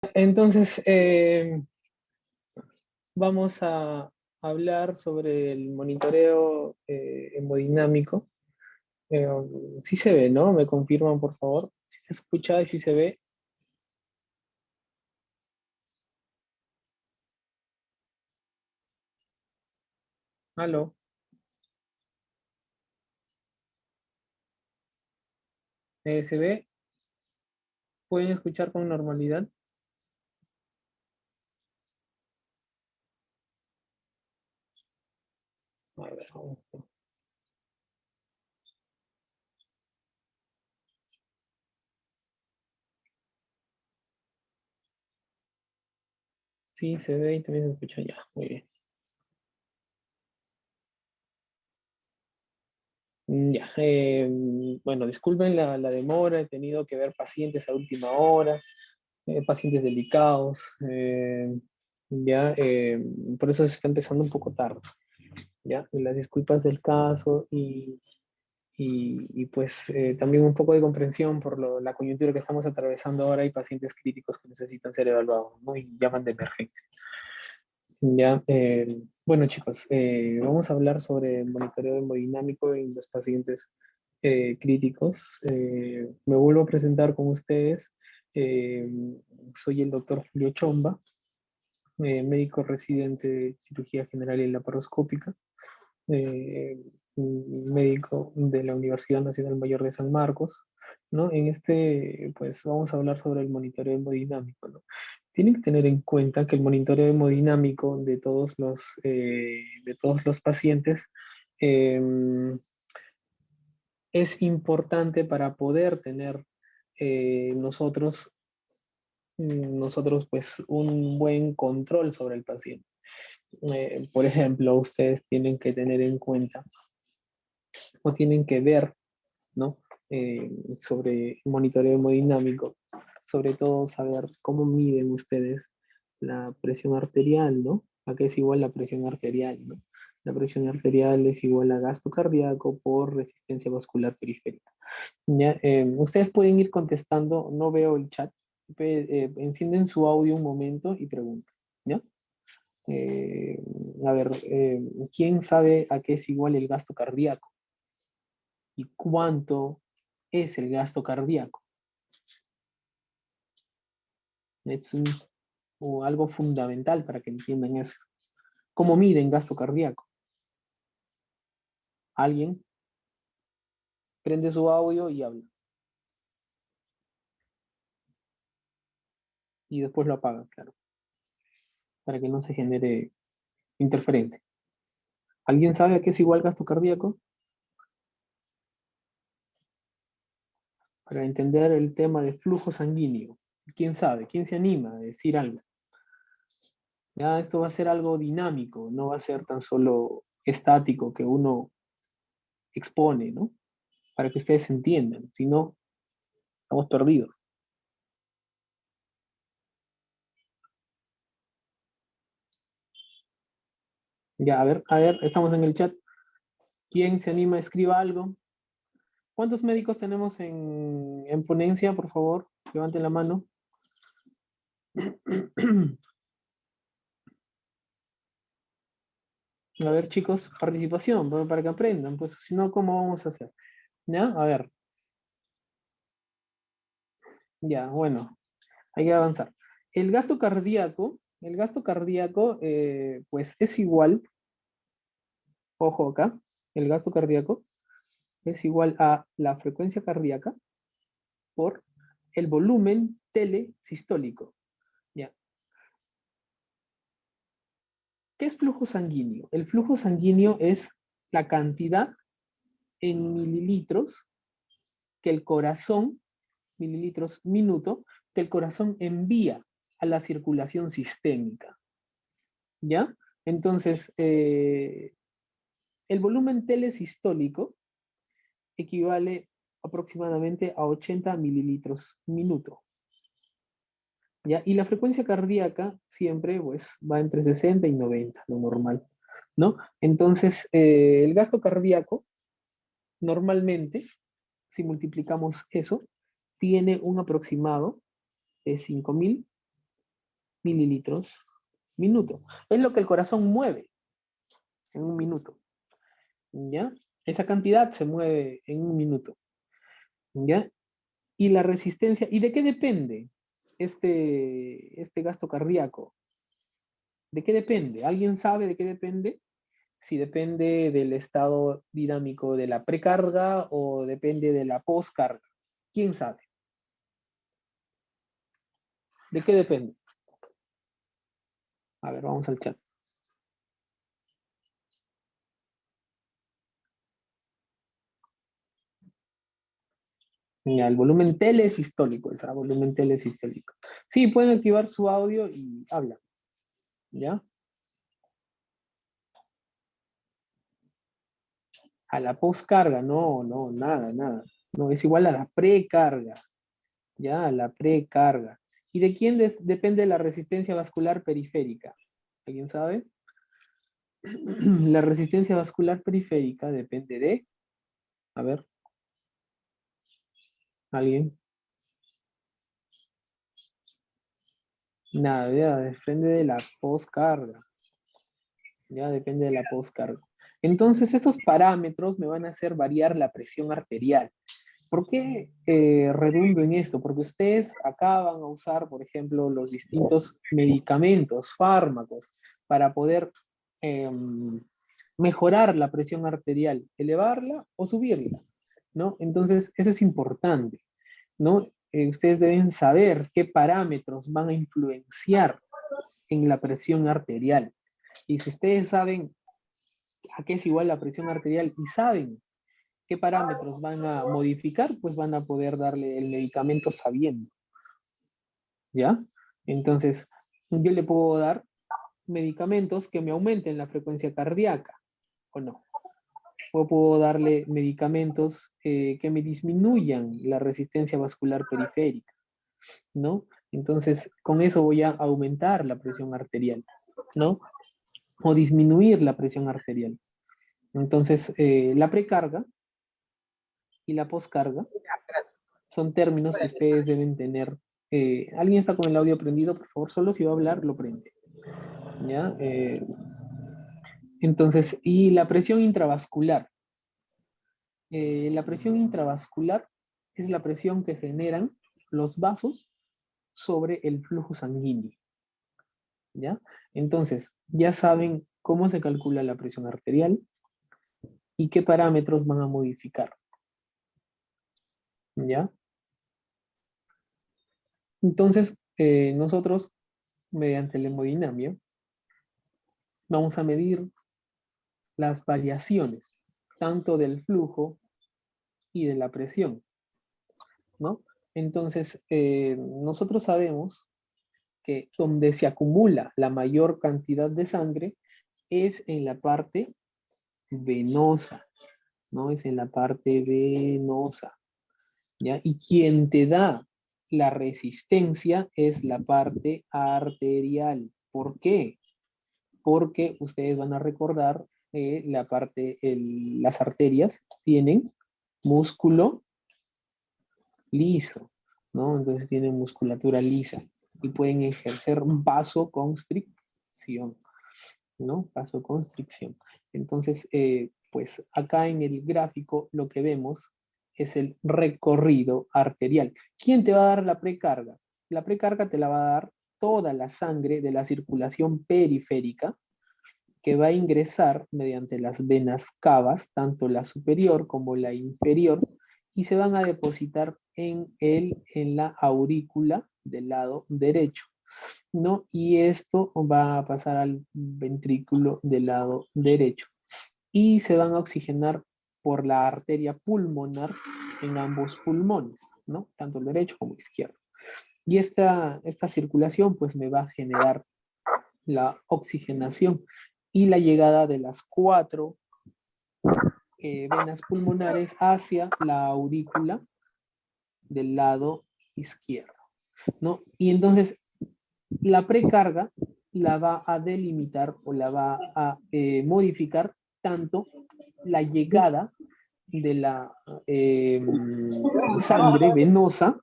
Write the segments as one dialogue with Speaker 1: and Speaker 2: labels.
Speaker 1: Entonces, vamos a hablar sobre el monitoreo hemodinámico. Sí se ve, ¿no? Me confirman, por favor. Si se escucha y si se ve. Aló. ¿Se ve? ¿Pueden escuchar con normalidad? A ver, sí, se ve y también se escucha ya. Muy bien. Ya. Bueno, disculpen la demora. He tenido que ver pacientes a última hora, pacientes delicados. Ya, por eso se está empezando un poco tarde. ¿Ya? Las disculpas del caso y pues también un poco de comprensión por la coyuntura que estamos atravesando ahora. Hay pacientes críticos que necesitan ser evaluados, ¿no? Y llaman de emergencia. Ya, bueno chicos, vamos a hablar sobre el monitoreo hemodinámico en los pacientes críticos. Me vuelvo a presentar con ustedes. Eh, Soy el doctor Julio Chomba, médico residente de cirugía general y laparoscópica, eh, médico de la Universidad Nacional Mayor de San Marcos, ¿no? En este, pues vamos a hablar sobre el monitoreo hemodinámico, ¿no? Tienen que tener en cuenta que el monitoreo hemodinámico de todos los pacientes eh, es importante para poder tener nosotros, nosotros pues un buen control sobre el paciente. Por ejemplo, ustedes tienen que tener en cuenta o tienen que ver, ¿no? Eh, Sobre monitoreo hemodinámico, sobre todo saber cómo miden ustedes la presión arterial, ¿no? ¿A qué es igual la presión arterial, ¿no? La presión arterial es igual a gasto cardíaco por resistencia vascular periférica. ¿Ya? Ustedes pueden ir contestando, no veo el chat, encienden su audio un momento y pregunten, ¿ya? Eh, a ver, ¿quién sabe a qué es igual el gasto cardíaco? ¿Y cuánto es el gasto cardíaco? Es o algo fundamental para que entiendan eso. ¿Cómo miden gasto cardíaco? Alguien prende su audio y habla. Y después lo apaga, claro, para que no se genere interferencia. ¿Alguien sabe a qué es igual gasto cardíaco? Para entender el tema de flujo sanguíneo. ¿Quién sabe? ¿Quién se anima a decir algo? Ya, esto va a ser algo dinámico, no va a ser tan solo estático que uno expone, ¿no? Para que ustedes entiendan, si no, estamos perdidos. Ya, a ver, estamos en el chat. ¿Quién se anima? Escriba algo. ¿Cuántos médicos tenemos en ponencia, por favor? Levanten la mano. A ver, chicos, participación, para que aprendan, pues si no, ¿cómo vamos a hacer? ¿Ya? A ver, ya, bueno, hay que avanzar. El gasto cardíaco, pues es igual, ojo acá, el gasto cardíaco es igual a la frecuencia cardíaca por el volumen telesistólico. ¿Ya? ¿Qué es flujo sanguíneo? El flujo sanguíneo es la cantidad en mililitros que el corazón, mililitros minuto, que el corazón envía a la circulación sistémica. ¿Ya? Entonces, el volumen telesistólico equivale aproximadamente a 80 mililitros minuto. ¿Ya? Y la frecuencia cardíaca siempre pues, va entre 60 y 90, lo normal. ¿No? Entonces, el gasto cardíaco normalmente, si multiplicamos eso, tiene un aproximado de 5.000 mililitros minuto. Es lo que el corazón mueve en un minuto. ¿Ya? Esa cantidad se mueve en un minuto. ¿Ya? Y la resistencia, ¿y de qué depende este gasto cardíaco? ¿De qué depende? ¿Alguien sabe de qué depende? Si depende del estado dinámico de la precarga o depende de la poscarga. ¿Quién sabe? ¿De qué depende? A ver, vamos al chat. Mira, el volumen telesistólico, es el volumen telesistólico. Sí, pueden activar su audio y hablan. ¿Ya? A la poscarga, no, no, nada, nada. No, es igual a la precarga. ¿Ya? La precarga. ¿Y de quién depende la resistencia vascular periférica? ¿Alguien sabe? La resistencia vascular periférica depende de, a ver, ¿alguien? Nada, ya, depende de la poscarga. Ya depende de la poscarga. Entonces, estos parámetros me van a hacer variar la presión arterial. ¿Por qué redundo en esto? Porque ustedes acá van a usar, por ejemplo, los distintos medicamentos, fármacos, para poder mejorar la presión arterial, elevarla o subirla, ¿no? Entonces, eso es importante, ¿no? Ustedes deben saber qué parámetros van a influenciar en la presión arterial. Y si ustedes saben a qué es igual la presión arterial y saben qué parámetros van a modificar, pues van a poder darle el medicamento sabiendo, ¿ya? Entonces, yo le puedo dar medicamentos que me aumenten la frecuencia cardíaca, ¿o no? O puedo darle medicamentos que me disminuyan la resistencia vascular periférica, ¿no? Entonces, con eso voy a aumentar la presión arterial, ¿no? O disminuir la presión arterial. Entonces, la precarga y la poscarga son términos que ustedes deben tener. ¿Alguien está con el audio prendido? Por favor, solo si va a hablar, lo prende. ¿Ya? Entonces, y la presión intravascular. La presión intravascular es la presión que generan los vasos sobre el flujo sanguíneo. ¿Ya? Entonces, ya saben cómo se calcula la presión arterial y qué parámetros van a modificar. ¿Ya? Entonces, nosotros, mediante la hemodinamia, vamos a medir las variaciones, tanto del flujo y de la presión, ¿no? Entonces, nosotros sabemos que donde se acumula la mayor cantidad de sangre es en la parte venosa, ¿no? Es en la parte venosa, ¿ya? Y quien te da la resistencia es la parte arterial. ¿Por qué? Porque ustedes van a recordar las arterias tienen músculo liso, ¿no? Entonces tienen musculatura lisa y pueden ejercer vasoconstricción, ¿no? Vasoconstricción. Entonces, pues acá en el gráfico lo que vemos es el recorrido arterial. ¿Quién te va a dar la precarga? La precarga te la va a dar toda la sangre de la circulación periférica que va a ingresar mediante las venas cavas, tanto la superior como la inferior, y se van a depositar en la aurícula del lado derecho, ¿no? Y esto va a pasar al ventrículo del lado derecho. Y se van a oxigenar por la arteria pulmonar en ambos pulmones, ¿no? Tanto el derecho como el izquierdo. Y esta circulación pues me va a generar la oxigenación y la llegada de las 4 venas pulmonares hacia la aurícula del lado izquierdo, ¿no? Y entonces la precarga la va a delimitar o la va a modificar tanto la llegada de la sangre venosa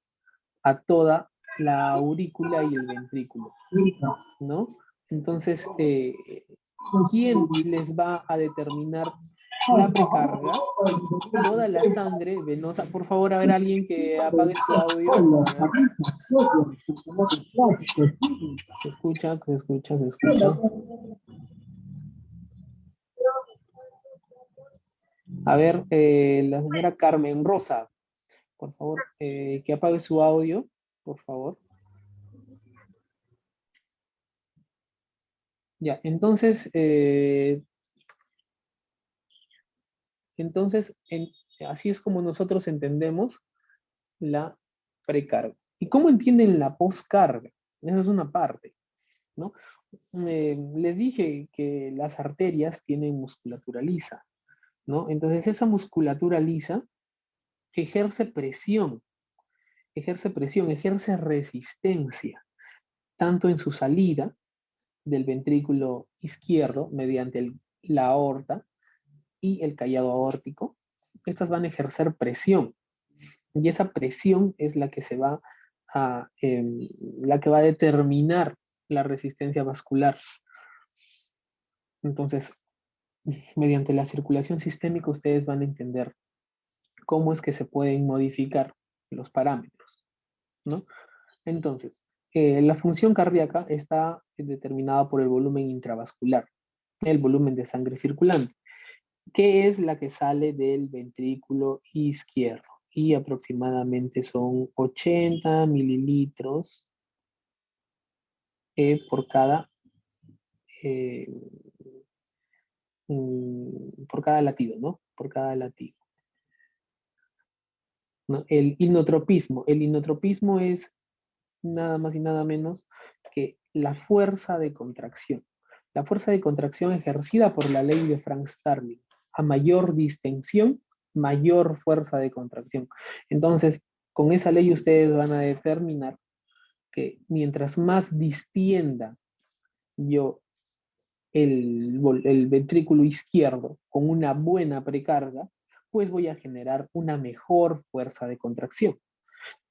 Speaker 1: a toda la aurícula y el ventrículo, ¿no? Entonces, ¿quién les va a determinar la precarga? Toda la sangre venosa. Por favor, a ver, alguien que apague su audio. A ver, se escucha, se escucha, se escucha. A ver, la señora Carmen Rosa, por favor, que apague su audio, por favor. Ya, entonces, así es como nosotros entendemos la precarga. ¿Y cómo entienden la poscarga? Esa es una parte, ¿no? Les dije que las arterias tienen musculatura lisa, ¿no? Entonces esa musculatura lisa ejerce resistencia, tanto en su salida del ventrículo izquierdo mediante la aorta y el callado aórtico. Estas van a ejercer presión, y esa presión es la que la que va a determinar la resistencia vascular. Entonces, mediante la circulación sistémica ustedes van a entender cómo es que se pueden modificar los parámetros, ¿no? Entonces, la función cardíaca está determinada por el volumen intravascular, el volumen de sangre circulante, que es la que sale del ventrículo izquierdo. Y aproximadamente son 80 mililitros por cada eh, por cada latido, ¿no? Por cada latido, ¿no? El inotropismo es nada más y nada menos que la fuerza de contracción. La fuerza de contracción ejercida por la ley de Frank-Starling. A mayor distensión, mayor fuerza de contracción. Entonces, con esa ley ustedes van a determinar que mientras más distienda yo el ventrículo izquierdo con una buena precarga, pues voy a generar una mejor fuerza de contracción.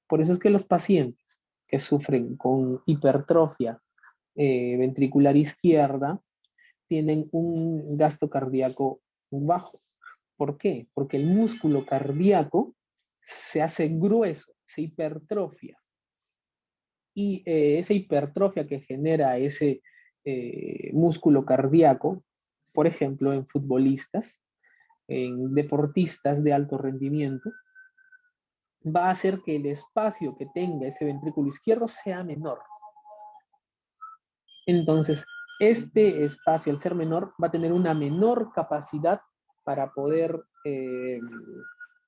Speaker 1: Por eso es que los pacientes que sufren con hipertrofia ventricular izquierda tienen un gasto cardíaco bajo. ¿Por qué? Porque el músculo cardíaco se hace grueso, se hipertrofia. Y esa hipertrofia que genera ese músculo cardíaco, por ejemplo, en futbolistas, en deportistas de alto rendimiento, va a hacer que el espacio que tenga ese ventrículo izquierdo sea menor. Entonces, este espacio, al ser menor, va a tener una menor capacidad para poder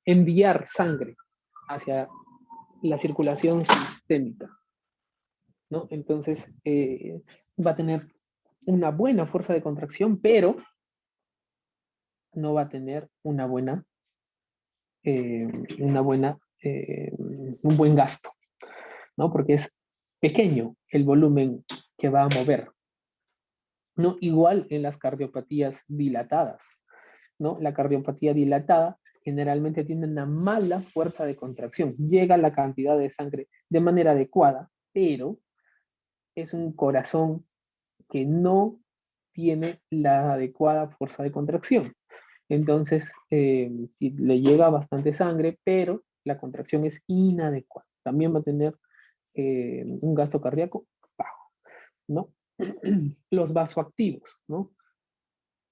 Speaker 1: enviar sangre hacia la circulación sistémica, ¿no? Entonces, va a tener una buena fuerza de contracción, pero no va a tener eh, un buen gasto, ¿no? Porque es pequeño el volumen que va a mover, ¿no? Igual en las cardiopatías dilatadas, ¿no? La cardiopatía dilatada generalmente tiene una mala fuerza de contracción, llega la cantidad de sangre de manera adecuada, pero es un corazón que no tiene la adecuada fuerza de contracción. Entonces, le llega bastante sangre, pero la contracción es inadecuada. También va a tener un gasto cardíaco bajo, ¿no? Los vasoactivos, ¿no?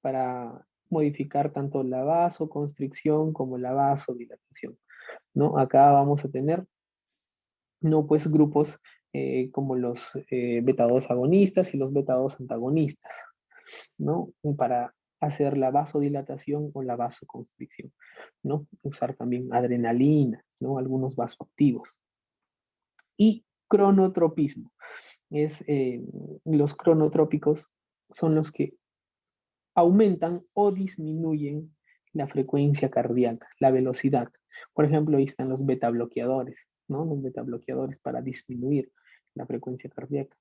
Speaker 1: Para modificar tanto la vasoconstricción como la vasodilatación, ¿no? Acá vamos a tener, ¿no? Pues grupos como los beta-2 agonistas y los beta-2 antagonistas, ¿no? Para hacer la vasodilatación o la vasoconstricción, ¿no? Usar también adrenalina, ¿no? Algunos vasoactivos. Y cronotropismo. Los cronotrópicos son los que aumentan o disminuyen la frecuencia cardíaca, la velocidad. Por ejemplo, ahí están los beta bloqueadores, ¿no? Los beta bloqueadores para disminuir la frecuencia cardíaca.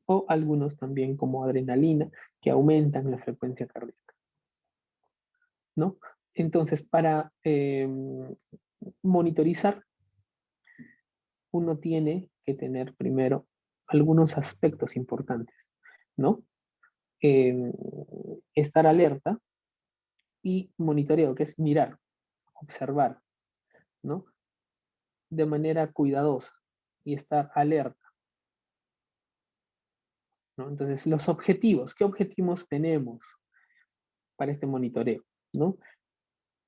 Speaker 1: O algunos también como adrenalina que aumentan la frecuencia cardíaca, ¿no? Entonces, para monitorizar, uno tiene que tener primero algunos aspectos importantes, ¿no? Estar alerta y monitoreo, que es mirar, observar, ¿no? De manera cuidadosa y estar alerta, ¿no? Entonces, los objetivos, ¿qué objetivos tenemos para este monitoreo, ¿no?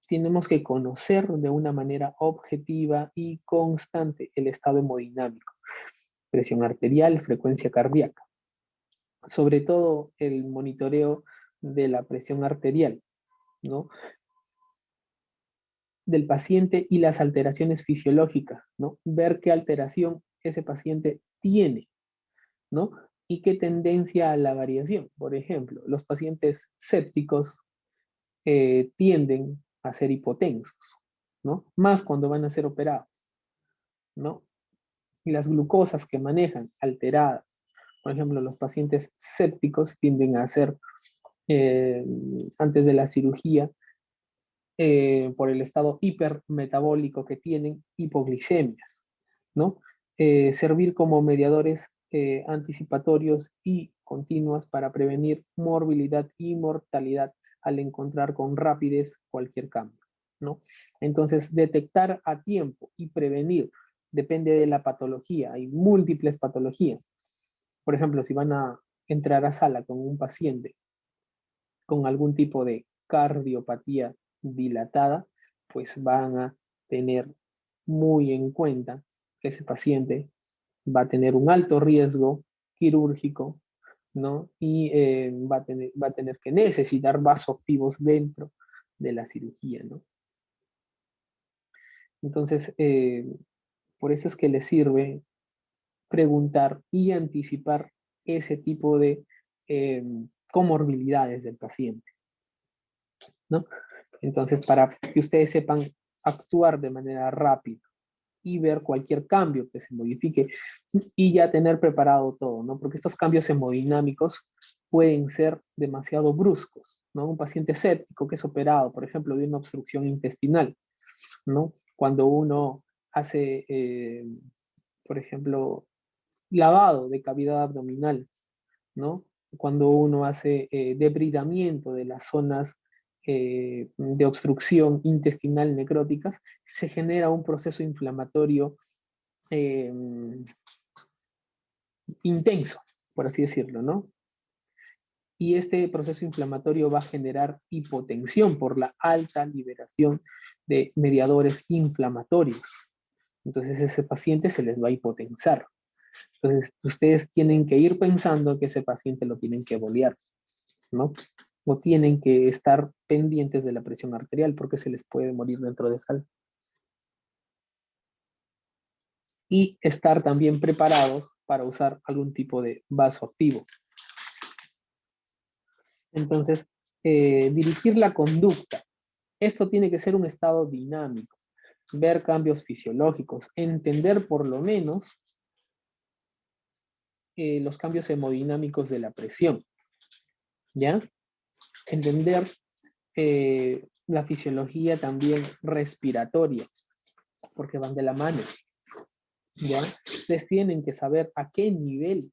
Speaker 1: Tenemos que conocer de una manera objetiva y constante el estado hemodinámico, presión arterial, frecuencia cardíaca, sobre todo el monitoreo de la presión arterial, ¿no? Del paciente y las alteraciones fisiológicas, ¿no? Ver qué alteración ese paciente tiene, ¿no? Y qué tendencia a la variación. Por ejemplo, los pacientes sépticos tienden a ser hipotensos, ¿no? Más cuando van a ser operados, ¿no? Y las glucosas que manejan alteradas, por ejemplo, los pacientes sépticos tienden a ser, antes de la cirugía, por el estado hipermetabólico que tienen, hipoglicemias, ¿no? Servir como mediadores anticipatorios y continuas para prevenir morbilidad y mortalidad al encontrar con rapidez cualquier cambio, ¿no? Entonces, detectar a tiempo y prevenir depende de la patología. Hay múltiples patologías. Por ejemplo, si van a entrar a sala con un paciente con algún tipo de cardiopatía dilatada, pues van a tener muy en cuenta que ese paciente va a tener un alto riesgo quirúrgico, ¿no? Y va a tener que necesitar vasoactivos dentro de la cirugía, ¿no? Entonces, por eso es que le sirve preguntar y anticipar ese tipo de comorbilidades del paciente, ¿no? Entonces, para que ustedes sepan actuar de manera rápida y ver cualquier cambio que se modifique y ya tener preparado todo, ¿no? Porque estos cambios hemodinámicos pueden ser demasiado bruscos, ¿no? Un paciente séptico que es operado, por ejemplo, de una obstrucción intestinal, ¿no? Cuando uno hace, por ejemplo, lavado de cavidad abdominal, ¿no? Cuando uno hace debridamiento de las zonas de obstrucción intestinal necróticas, se genera un proceso inflamatorio eh, intenso, por así decirlo, ¿no? Y este proceso inflamatorio va a generar hipotensión por la alta liberación de mediadores inflamatorios. Entonces ese paciente se les va a hipotensar. Entonces ustedes tienen que ir pensando que ese paciente lo tienen que bolear, ¿no? O tienen que estar pendientes de la presión arterial porque se les puede morir dentro de sal. Y estar también preparados para usar algún tipo de vasoactivo. Entonces, dirigir la conducta. Esto tiene que ser un estado dinámico. Ver cambios fisiológicos, entender por lo menos los cambios hemodinámicos de la presión, ¿ya? Entender la fisiología también respiratoria, porque van de la mano, ¿ya? Ustedes tienen que saber a qué nivel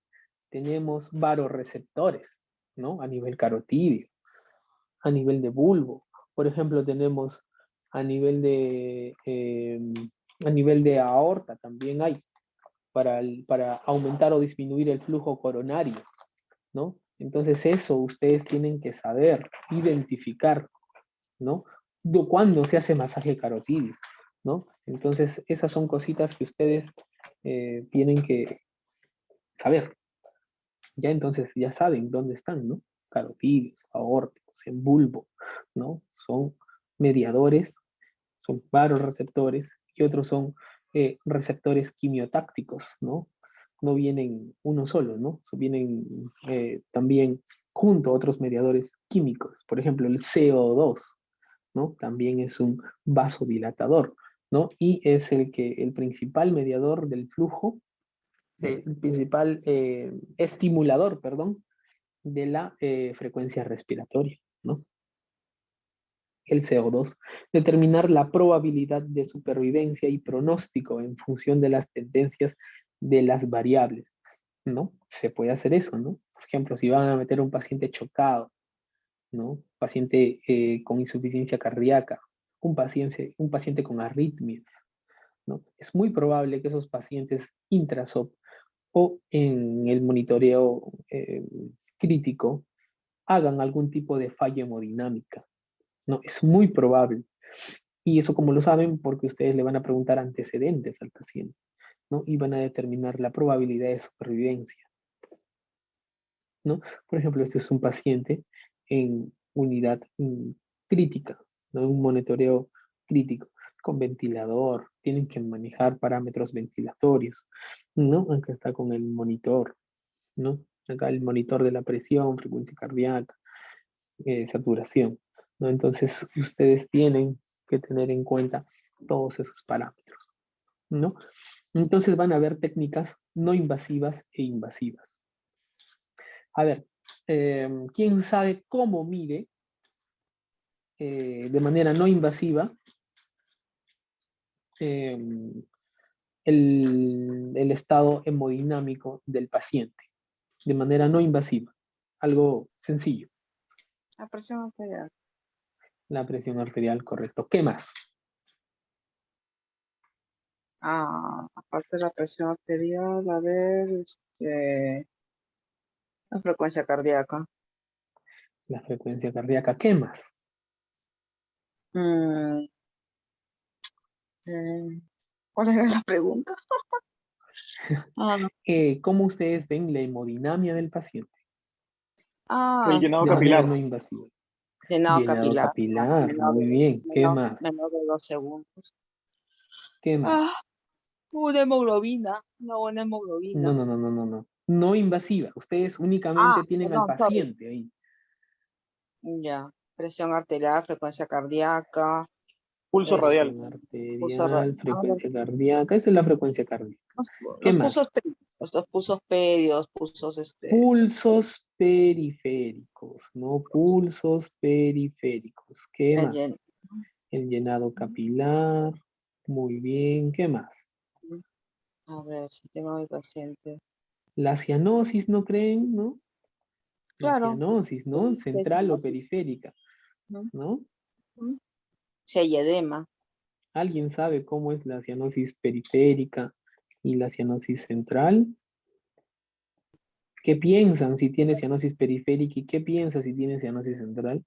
Speaker 1: tenemos varoreceptores, ¿no? A nivel carotidio, a nivel de bulbo. Por ejemplo, tenemos a nivel de aorta también hay, para aumentar o disminuir el flujo coronario, ¿no? Entonces eso ustedes tienen que saber, identificar, ¿no? ¿Cuándo se hace masaje carotidio? ¿No? Entonces esas son cositas que ustedes tienen que saber. Ya entonces ya saben dónde están, ¿no? Carotidios, aórticos, en bulbo, ¿no? Son mediadores, son varoreceptores y otros son receptores quimiotácticos, ¿no? No vienen uno solo, ¿no? Vienen también junto a otros mediadores químicos. Por ejemplo, el CO2, ¿no? También es un vasodilatador, ¿no? Y es el principal mediador del flujo, el principal estimulador, perdón, de la frecuencia respiratoria, ¿no? El CO2, determinar la probabilidad de supervivencia y pronóstico en función de las tendencias de las variables, ¿no? Se puede hacer eso, ¿no? Por ejemplo, si van a meter a un paciente chocado, ¿no? Paciente con insuficiencia cardíaca, un paciente con arritmias, ¿no? Es muy probable que esos pacientes intrasop o en el monitoreo crítico hagan algún tipo de falla hemodinámica, ¿no? Es muy probable. Y eso como lo saben porque ustedes le van a preguntar antecedentes al paciente, ¿no? Y van a determinar la probabilidad de supervivencia, ¿no? Por ejemplo, este es un paciente en unidad crítica, ¿no? Un monitoreo crítico con ventilador, tienen que manejar parámetros ventilatorios, ¿no? Acá está con el monitor, ¿no? Acá el monitor de la presión, frecuencia cardíaca, saturación, ¿no? Entonces, ustedes tienen que tener en cuenta todos esos parámetros, ¿no? Entonces van a haber técnicas no invasivas e invasivas. A ver, ¿quién sabe cómo mide de manera no invasiva eh, el estado hemodinámico del paciente? De manera no invasiva. Algo sencillo.
Speaker 2: La presión arterial.
Speaker 1: La presión arterial, correcto. ¿Qué más?
Speaker 2: Aparte de la presión arterial, a ver, la frecuencia cardíaca.
Speaker 1: La frecuencia cardíaca. ¿Qué más?
Speaker 2: Mm, eh, ¿Cuál era la pregunta? No.
Speaker 1: ¿Cómo ustedes ven la hemodinamia del paciente?
Speaker 3: El llenado
Speaker 1: De manera
Speaker 3: capilar.
Speaker 1: no invasiva.
Speaker 2: Llenado
Speaker 1: Llenado
Speaker 2: capilar.
Speaker 1: capilar, muy bien. ¿Qué más?
Speaker 2: Menor de 2 segundos.
Speaker 1: ¿Qué más?
Speaker 2: Una hemoglobina, una buena hemoglobina.
Speaker 1: No, no, no, no, no, no. No invasiva. Ustedes únicamente tienen al
Speaker 2: Perdón, sorry.
Speaker 1: paciente ahí.
Speaker 2: Ya, presión arterial, frecuencia cardíaca,
Speaker 3: Pulso radial.
Speaker 1: Presión
Speaker 2: pulso
Speaker 1: arterial, frecuencia cardíaca. Esa es la frecuencia cardíaca.
Speaker 2: los,
Speaker 1: ¿Qué
Speaker 2: los
Speaker 1: más?
Speaker 2: pulsos pedios, los pulsos pedios, pulsos
Speaker 1: Pulsos periféricos, ¿no? Pulsos periféricos. ¿Qué
Speaker 2: el
Speaker 1: más?
Speaker 2: llen-
Speaker 1: El llenado capilar. Muy bien. ¿Qué más?
Speaker 2: A ver, si tengo a mi paciente.
Speaker 1: La cianosis, ¿no creen? ¿No? La
Speaker 2: Claro,
Speaker 1: cianosis,
Speaker 2: sí,
Speaker 1: ¿no?
Speaker 2: sí,
Speaker 1: Central o periférica,
Speaker 2: ¿no?
Speaker 1: ¿no?
Speaker 2: Si hay edema.
Speaker 1: ¿Alguien sabe cómo es la cianosis periférica y la cianosis central? ¿Qué piensan si tiene cianosis periférica y qué piensa si tiene cianosis central?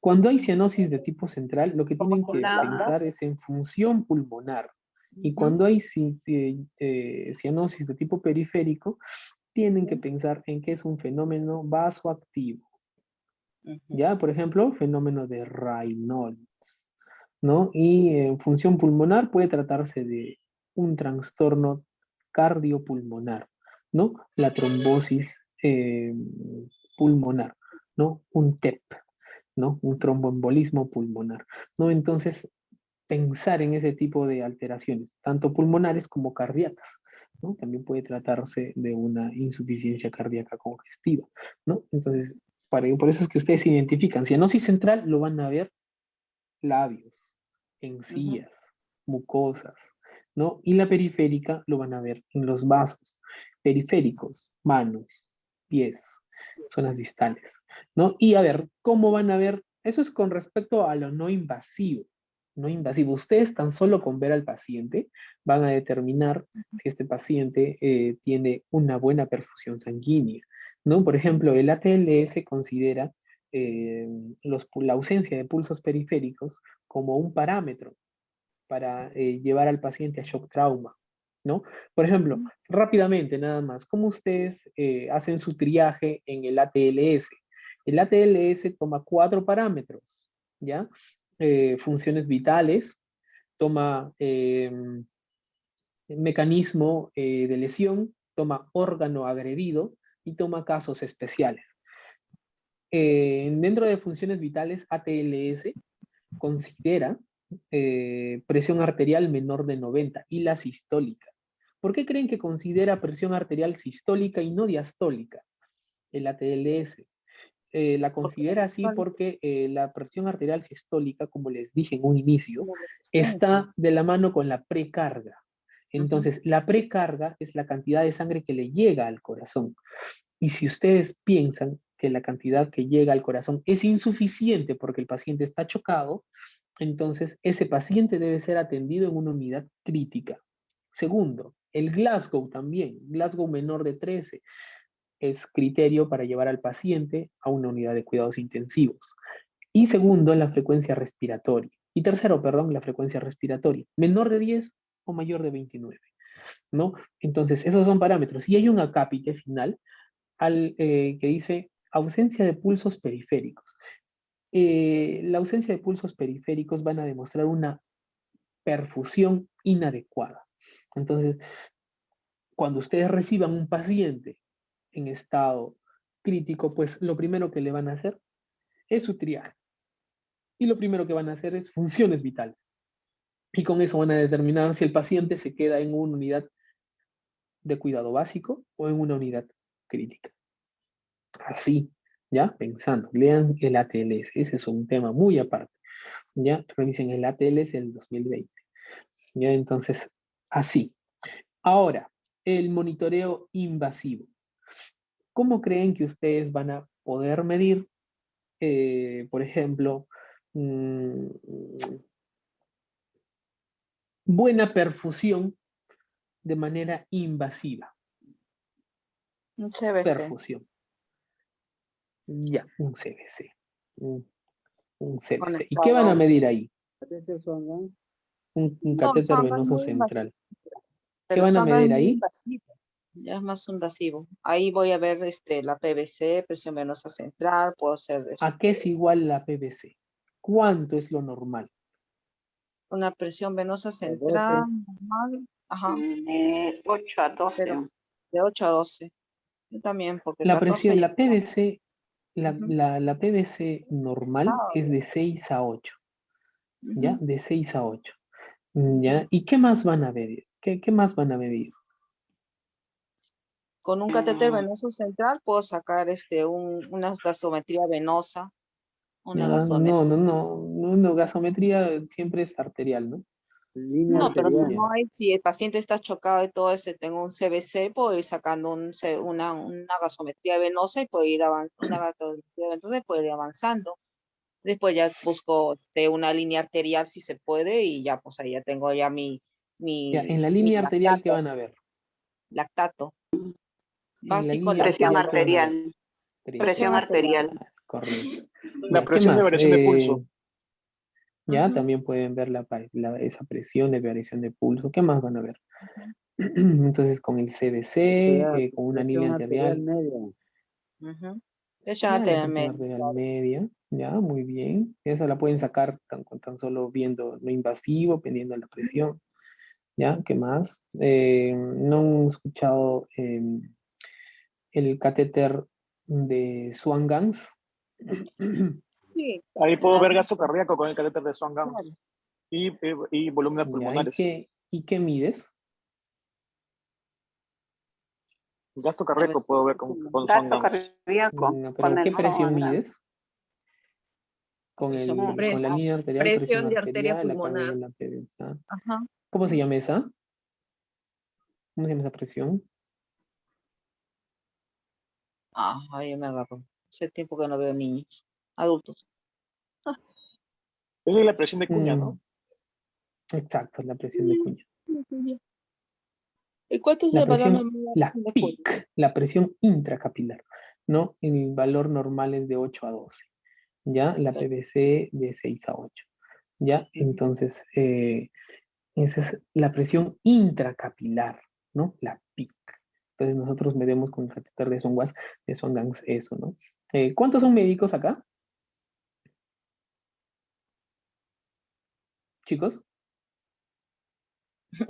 Speaker 1: Cuando hay cianosis de tipo central, lo que tienen que pensar es en función pulmonar. Y cuando hay cianosis de tipo periférico, tienen que pensar en que es un fenómeno vasoactivo. ¿Ya? Por ejemplo, fenómeno de Raynaud's, ¿no? Y en función pulmonar puede tratarse de un trastorno cardiopulmonar, ¿no? La trombosis pulmonar, ¿no? Un TEP, ¿no? Un tromboembolismo pulmonar, ¿no? Entonces, pensar en ese tipo de alteraciones, tanto pulmonares como cardíacas, ¿no? También puede tratarse de una insuficiencia cardíaca congestiva, ¿no? Entonces, por eso es que ustedes identifican, cianosis central lo van a ver labios, encías, mucosas, ¿no? Y la periférica lo van a ver en los vasos periféricos, manos, pies, zonas distales, ¿no? Y a ver, ¿cómo van a ver? Eso es con respecto a lo no invasivo. No invasivo. Ustedes tan solo con ver al paciente van a determinar si este paciente tiene una buena perfusión sanguínea, ¿no? Por ejemplo, el ATLS considera eh, la ausencia de pulsos periféricos como un parámetro para llevar al paciente a shock trauma, ¿no? Por ejemplo, rápidamente nada más, ¿cómo ustedes hacen su triaje en el ATLS? El ATLS toma 4 parámetros, ¿ya? Funciones vitales, toma mecanismo de lesión, toma órgano agredido y toma casos especiales. Dentro de funciones vitales, ATLS considera presión arterial menor de 90 y la sistólica. ¿Por qué creen que considera presión arterial sistólica y no diastólica? El ATLS. la considera así porque la presión arterial sistólica, como les dije en un inicio, está de la mano con la precarga. Entonces, la precarga es la cantidad de sangre que le llega al corazón. Y si ustedes piensan que la cantidad que llega al corazón es insuficiente porque el paciente está chocado, entonces ese paciente debe ser atendido en una unidad crítica. Segundo, el Glasgow también, Glasgow menor de 13, es criterio para llevar al paciente a una unidad de cuidados intensivos. Y segundo, la frecuencia respiratoria. Y tercero, perdón, la frecuencia respiratoria, menor de 10 o mayor de 29, ¿no? Entonces, esos son parámetros. Y hay un acápite final que dice ausencia de pulsos periféricos. La ausencia de pulsos periféricos van a demostrar una perfusión inadecuada. Entonces, cuando ustedes reciban un paciente en estado crítico, pues lo primero que le van a hacer es su triaje. Y lo primero que van a hacer es funciones vitales. Y con eso van a determinar si el paciente se queda en una unidad de cuidado básico o en una unidad crítica. Así, ¿ya? Pensando. Lean el ATLS. Ese es un tema muy aparte. ¿Ya? Revisen el ATLS del 2020. ¿Ya? Entonces, así. Ahora, el monitoreo invasivo. ¿Cómo creen que ustedes van a poder medir, por ejemplo, buena perfusión de manera invasiva?
Speaker 2: Un CBC.
Speaker 1: Perfusión. Ya, un CBC. Un CBC. ¿Y qué van a medir ahí? Un
Speaker 2: No,
Speaker 1: catéter
Speaker 2: son
Speaker 1: venoso
Speaker 2: muy invasivos,
Speaker 1: central. ¿Qué
Speaker 2: pero
Speaker 1: van a
Speaker 2: son
Speaker 1: medir
Speaker 2: muy
Speaker 1: ahí?
Speaker 2: invasivos. Ya es más invasivo. Ahí voy a ver la PVC, presión venosa central, puedo hacer
Speaker 1: ¿A qué es igual la PVC? ¿Cuánto es lo normal?
Speaker 2: una presión venosa central normal. Ajá.
Speaker 4: 8 a 12.
Speaker 2: Pero de 8 a 12. Yo también, porque
Speaker 1: La
Speaker 2: 14
Speaker 1: presión,
Speaker 2: ya
Speaker 1: la
Speaker 2: está.
Speaker 1: PVC,
Speaker 2: Ujú.
Speaker 1: la PVC normal es de 6 a 8, ¿ya?
Speaker 2: Ujú.
Speaker 1: De 6 a 8, ¿ya? ¿Y qué más van a medir? ¿Qué más van a medir?
Speaker 2: Con un catéter venoso central puedo sacar una gasometría venosa. Una gasometría.
Speaker 1: No, gasometría siempre es arterial, ¿no?
Speaker 2: No, pero si
Speaker 1: Ya.
Speaker 2: no hay, si el paciente está chocado y todo eso, tengo un CBC, puedo ir sacando una gasometría venosa y puedo ir avanzando, una gasometría venosa y puedo ir avanzando. Después ya busco una línea arterial si se puede y ya pues ahí ya tengo ya
Speaker 1: Ya, en la
Speaker 2: mi
Speaker 1: línea arterial, ¿qué van a ver?
Speaker 2: lactato.
Speaker 1: En la
Speaker 2: Básico
Speaker 1: línea
Speaker 4: Presión
Speaker 1: arterial, ¿qué van a ver?
Speaker 4: arterial.
Speaker 2: presión
Speaker 4: Presión
Speaker 2: arterial.
Speaker 4: arterial.
Speaker 1: Correcto.
Speaker 3: La
Speaker 1: Ya, ¿qué
Speaker 3: presión de
Speaker 1: más?
Speaker 3: variación de pulso.
Speaker 1: Ya,
Speaker 2: Ujú.
Speaker 1: también pueden ver esa presión de variación de pulso. ¿Qué más van a ver? Entonces, con el CBC, con una línea arterial,
Speaker 2: Ujú. Presión
Speaker 1: ya la
Speaker 2: arterial
Speaker 1: presión
Speaker 2: media,
Speaker 1: arterial
Speaker 2: claro.
Speaker 1: media, ya, muy bien. Esa la pueden sacar con tan solo viendo lo invasivo, pendiendo de la presión. ¿Ya? ¿Qué más? No he escuchado el catéter de Swan-Ganz.
Speaker 2: Sí,
Speaker 3: Ahí puedo
Speaker 2: la-
Speaker 3: ver gasto cardíaco con el catéter de Swan-Ganz
Speaker 2: claro.
Speaker 3: y volúmenes
Speaker 1: ¿Ya? ¿Y
Speaker 3: pulmonares.
Speaker 1: qué mides?
Speaker 3: Gasto cardíaco puedo ver con
Speaker 4: Gasto
Speaker 3: Swan-Ganz.
Speaker 4: cardíaco
Speaker 1: No,
Speaker 4: con
Speaker 1: pero
Speaker 4: el
Speaker 1: ¿qué presión
Speaker 4: Songan.
Speaker 1: mides?
Speaker 2: Presión
Speaker 1: Con la línea arterial, presión
Speaker 2: presión de arteria
Speaker 1: arterial, acá veo
Speaker 2: pulmonar.
Speaker 1: la PVSA.
Speaker 2: Ajá.
Speaker 1: ¿Cómo se llama esa? ¿Cómo se llama esa presión?
Speaker 2: Ah, ahí me agarro. Hace tiempo que no veo niños, adultos.
Speaker 3: Esa es la presión de cuña,
Speaker 1: Mm,
Speaker 3: ¿no?
Speaker 1: exacto, la presión de cuña.
Speaker 2: ¿Y cuánto es
Speaker 1: La
Speaker 2: el valor
Speaker 1: presión,
Speaker 2: normal
Speaker 1: la
Speaker 2: de cuña?
Speaker 1: PIC, la presión intracapilar, ¿no? El valor normal es de 8 a 12, ¿ya? La PVC de 6 a 8, ¿ya? Entonces, esa es la presión intracapilar, ¿no? La PIC. Entonces nosotros medimos con el catéter de Swan-Ganz eso, ¿no? ¿Cuántos son médicos acá, chicos?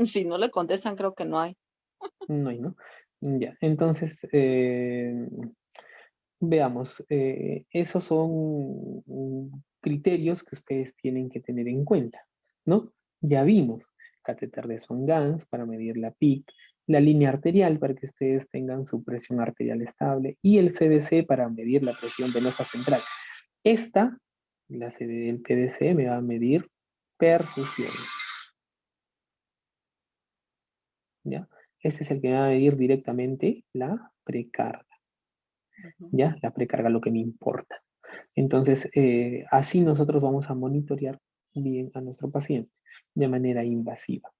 Speaker 2: Si no le contestan, creo que no hay.
Speaker 1: No hay, ¿no? Ya, entonces, veamos, esos son criterios que ustedes tienen que tener en cuenta, ¿no? Ya vimos catéter de Swan-Ganz para medir la PIC, la línea arterial para que ustedes tengan su presión arterial estable y el CDC para medir la presión venosa central. Esta, el PDC, me va a medir perfusión. ¿Ya? Este es el que me va a medir directamente la precarga. ¿Ya? La precarga, lo que me importa. Entonces, así nosotros vamos a monitorear bien a nuestro paciente de manera invasiva,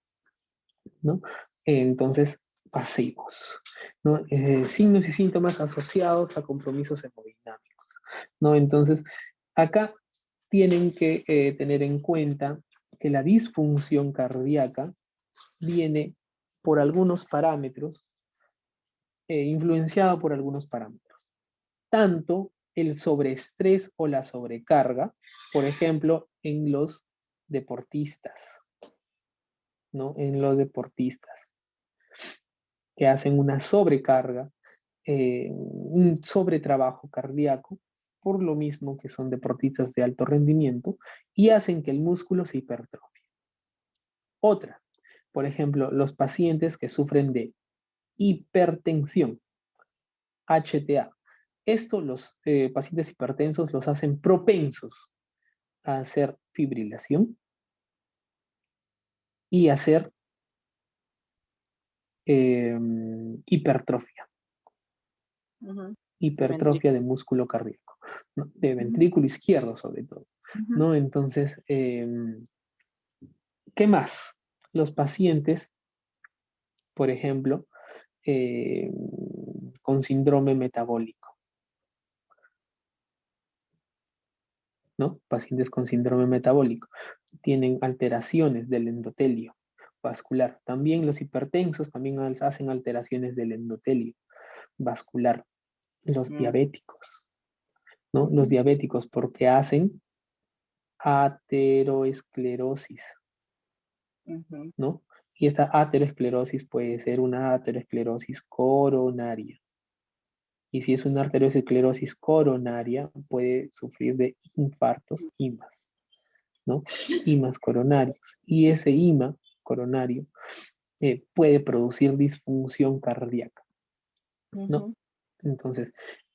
Speaker 1: ¿no? Entonces, pasivos, ¿no? Signos y síntomas asociados a compromisos hemodinámicos, ¿no? Entonces, acá tienen que tener en cuenta que la disfunción cardíaca viene por algunos parámetros, influenciado por algunos parámetros. Tanto el sobreestrés o la sobrecarga, por ejemplo, en los deportistas, ¿no? En los deportistas que hacen una sobrecarga, un sobretrabajo cardíaco, por lo mismo que son deportistas de alto rendimiento, y hacen que el músculo se hipertrofie. Otra, por ejemplo, los pacientes que sufren de hipertensión, HTA. Esto los pacientes hipertensos los hacen propensos a hacer fibrilación y hacer hipertrofia. Hipertrofia de músculo cardíaco, ¿no? De ventrículo izquierdo sobre todo, ¿no? Entonces, ¿qué más? Los pacientes, por ejemplo, con síndrome metabólico, ¿no? Pacientes con síndrome metabólico tienen alteraciones del endotelio vascular. También los hipertensos también hacen alteraciones del endotelio vascular. Los diabéticos, ¿no? Los diabéticos porque hacen ateroesclerosis, ¿no? Y esta ateroesclerosis puede ser una ateroesclerosis coronaria. Y si es una arteriosclerosis coronaria, puede sufrir de infartos IMAs, ¿no? IMAs coronarios. Y ese IMA coronario puede producir disfunción cardíaca, ¿no? Entonces,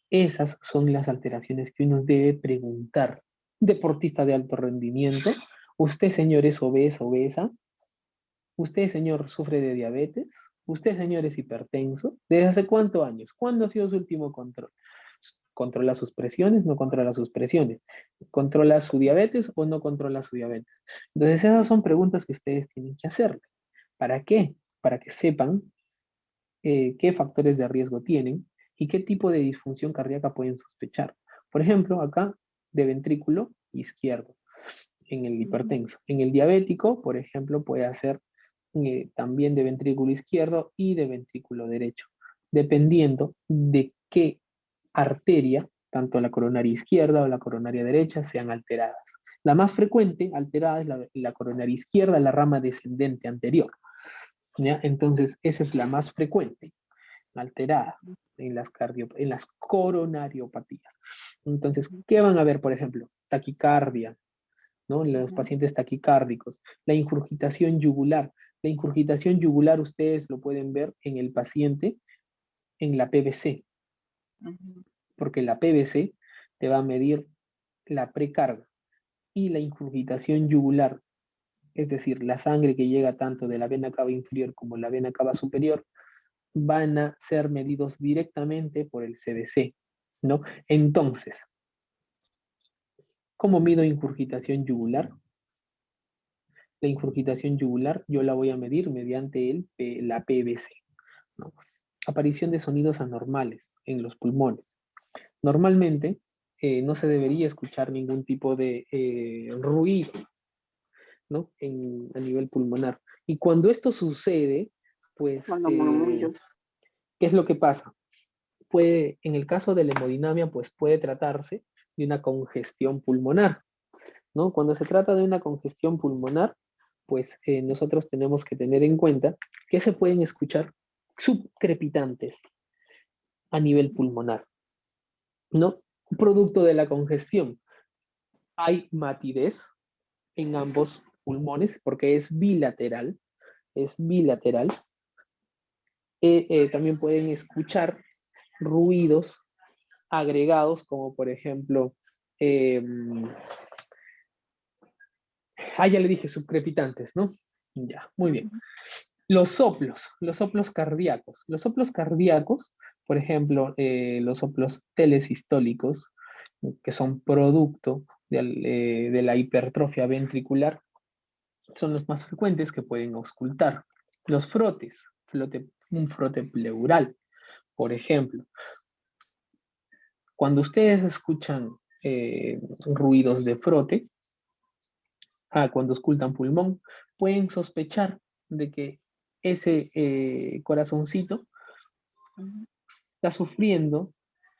Speaker 1: esas son las alteraciones que uno debe preguntar. Deportista de alto rendimiento, usted, señor, es obeso, obesa, usted, señor, sufre de diabetes, usted, señor, es hipertenso, ¿desde hace cuántos años? ¿Cuándo ha sido su último control? ¿Controla sus presiones? ¿No controla sus presiones? ¿Controla su diabetes o no controla su diabetes? Entonces, esas son preguntas que ustedes tienen que hacerle. ¿Para qué? Para que sepan qué factores de riesgo tienen y qué tipo de disfunción cardíaca pueden sospechar. Por ejemplo, acá de ventrículo izquierdo, en el hipertenso. En el diabético, por ejemplo, puede hacer también de ventrículo izquierdo y de ventrículo derecho, dependiendo de qué arteria, tanto la coronaria izquierda o la coronaria derecha, sean alteradas. La más frecuente alterada es la coronaria izquierda, la rama descendente anterior. ¿Ya? Entonces, esa es la más frecuente, alterada en las coronariopatías. Entonces, ¿qué van a ver, por ejemplo? Taquicardia, ¿no? Los pacientes taquicárdicos, la ingurgitación yugular. La ingurgitación yugular ustedes lo pueden ver en el paciente en la PVC, porque la PVC te va a medir la precarga y la ingurgitación yugular, es decir, la sangre que llega tanto de la vena cava inferior como la vena cava superior, van a ser medidos directamente por el CDC, ¿no? Entonces, ¿cómo mido ingurgitación yugular? La ingurgitación yugular yo la voy a medir mediante la PVC, ¿no? Aparición de sonidos anormales en los pulmones. Normalmente no se debería escuchar ningún tipo de ruido, ¿no? A nivel pulmonar. Y cuando esto sucede, pues,
Speaker 4: Cuando murmullo.
Speaker 1: ¿qué es lo que pasa? En el caso de la hemodinamia, pues puede tratarse de una congestión pulmonar, ¿no? Cuando se trata de una congestión pulmonar, pues nosotros tenemos que tener en cuenta que se pueden escuchar subcrepitantes a nivel pulmonar, ¿no? Producto de la congestión. Hay matidez en ambos pulmones porque es bilateral, También pueden escuchar ruidos agregados, como por ejemplo, ya le dije, subcrepitantes, ¿no? Ya, muy bien. Los soplos cardíacos. Los soplos cardíacos, por ejemplo, los soplos telesistólicos, que son producto de la hipertrofia ventricular, son los más frecuentes que pueden auscultar. Los frotes, un frote pleural, por ejemplo. Cuando ustedes escuchan ruidos de frote, cuando auscultan pulmón, pueden sospechar de que ese corazoncito
Speaker 2: Ujú.
Speaker 1: está sufriendo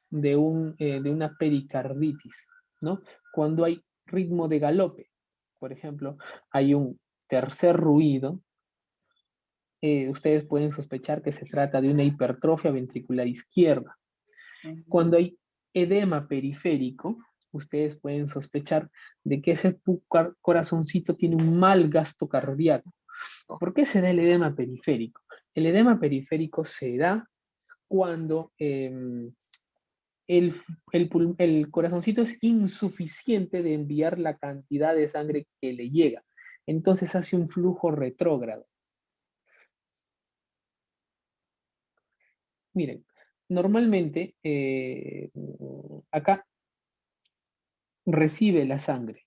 Speaker 1: de una pericarditis, ¿no? Cuando hay ritmo de galope, por ejemplo, hay un tercer ruido, ustedes pueden sospechar que se trata de una hipertrofia ventricular izquierda. Cuando hay edema periférico, ustedes pueden sospechar de que ese corazoncito tiene un mal gasto cardíaco. ¿Por qué se da el edema periférico? El edema periférico se da cuando el corazoncito es insuficiente de enviar la cantidad de sangre que le llega. Entonces hace un flujo retrógrado. Miren, normalmente acá recibe la sangre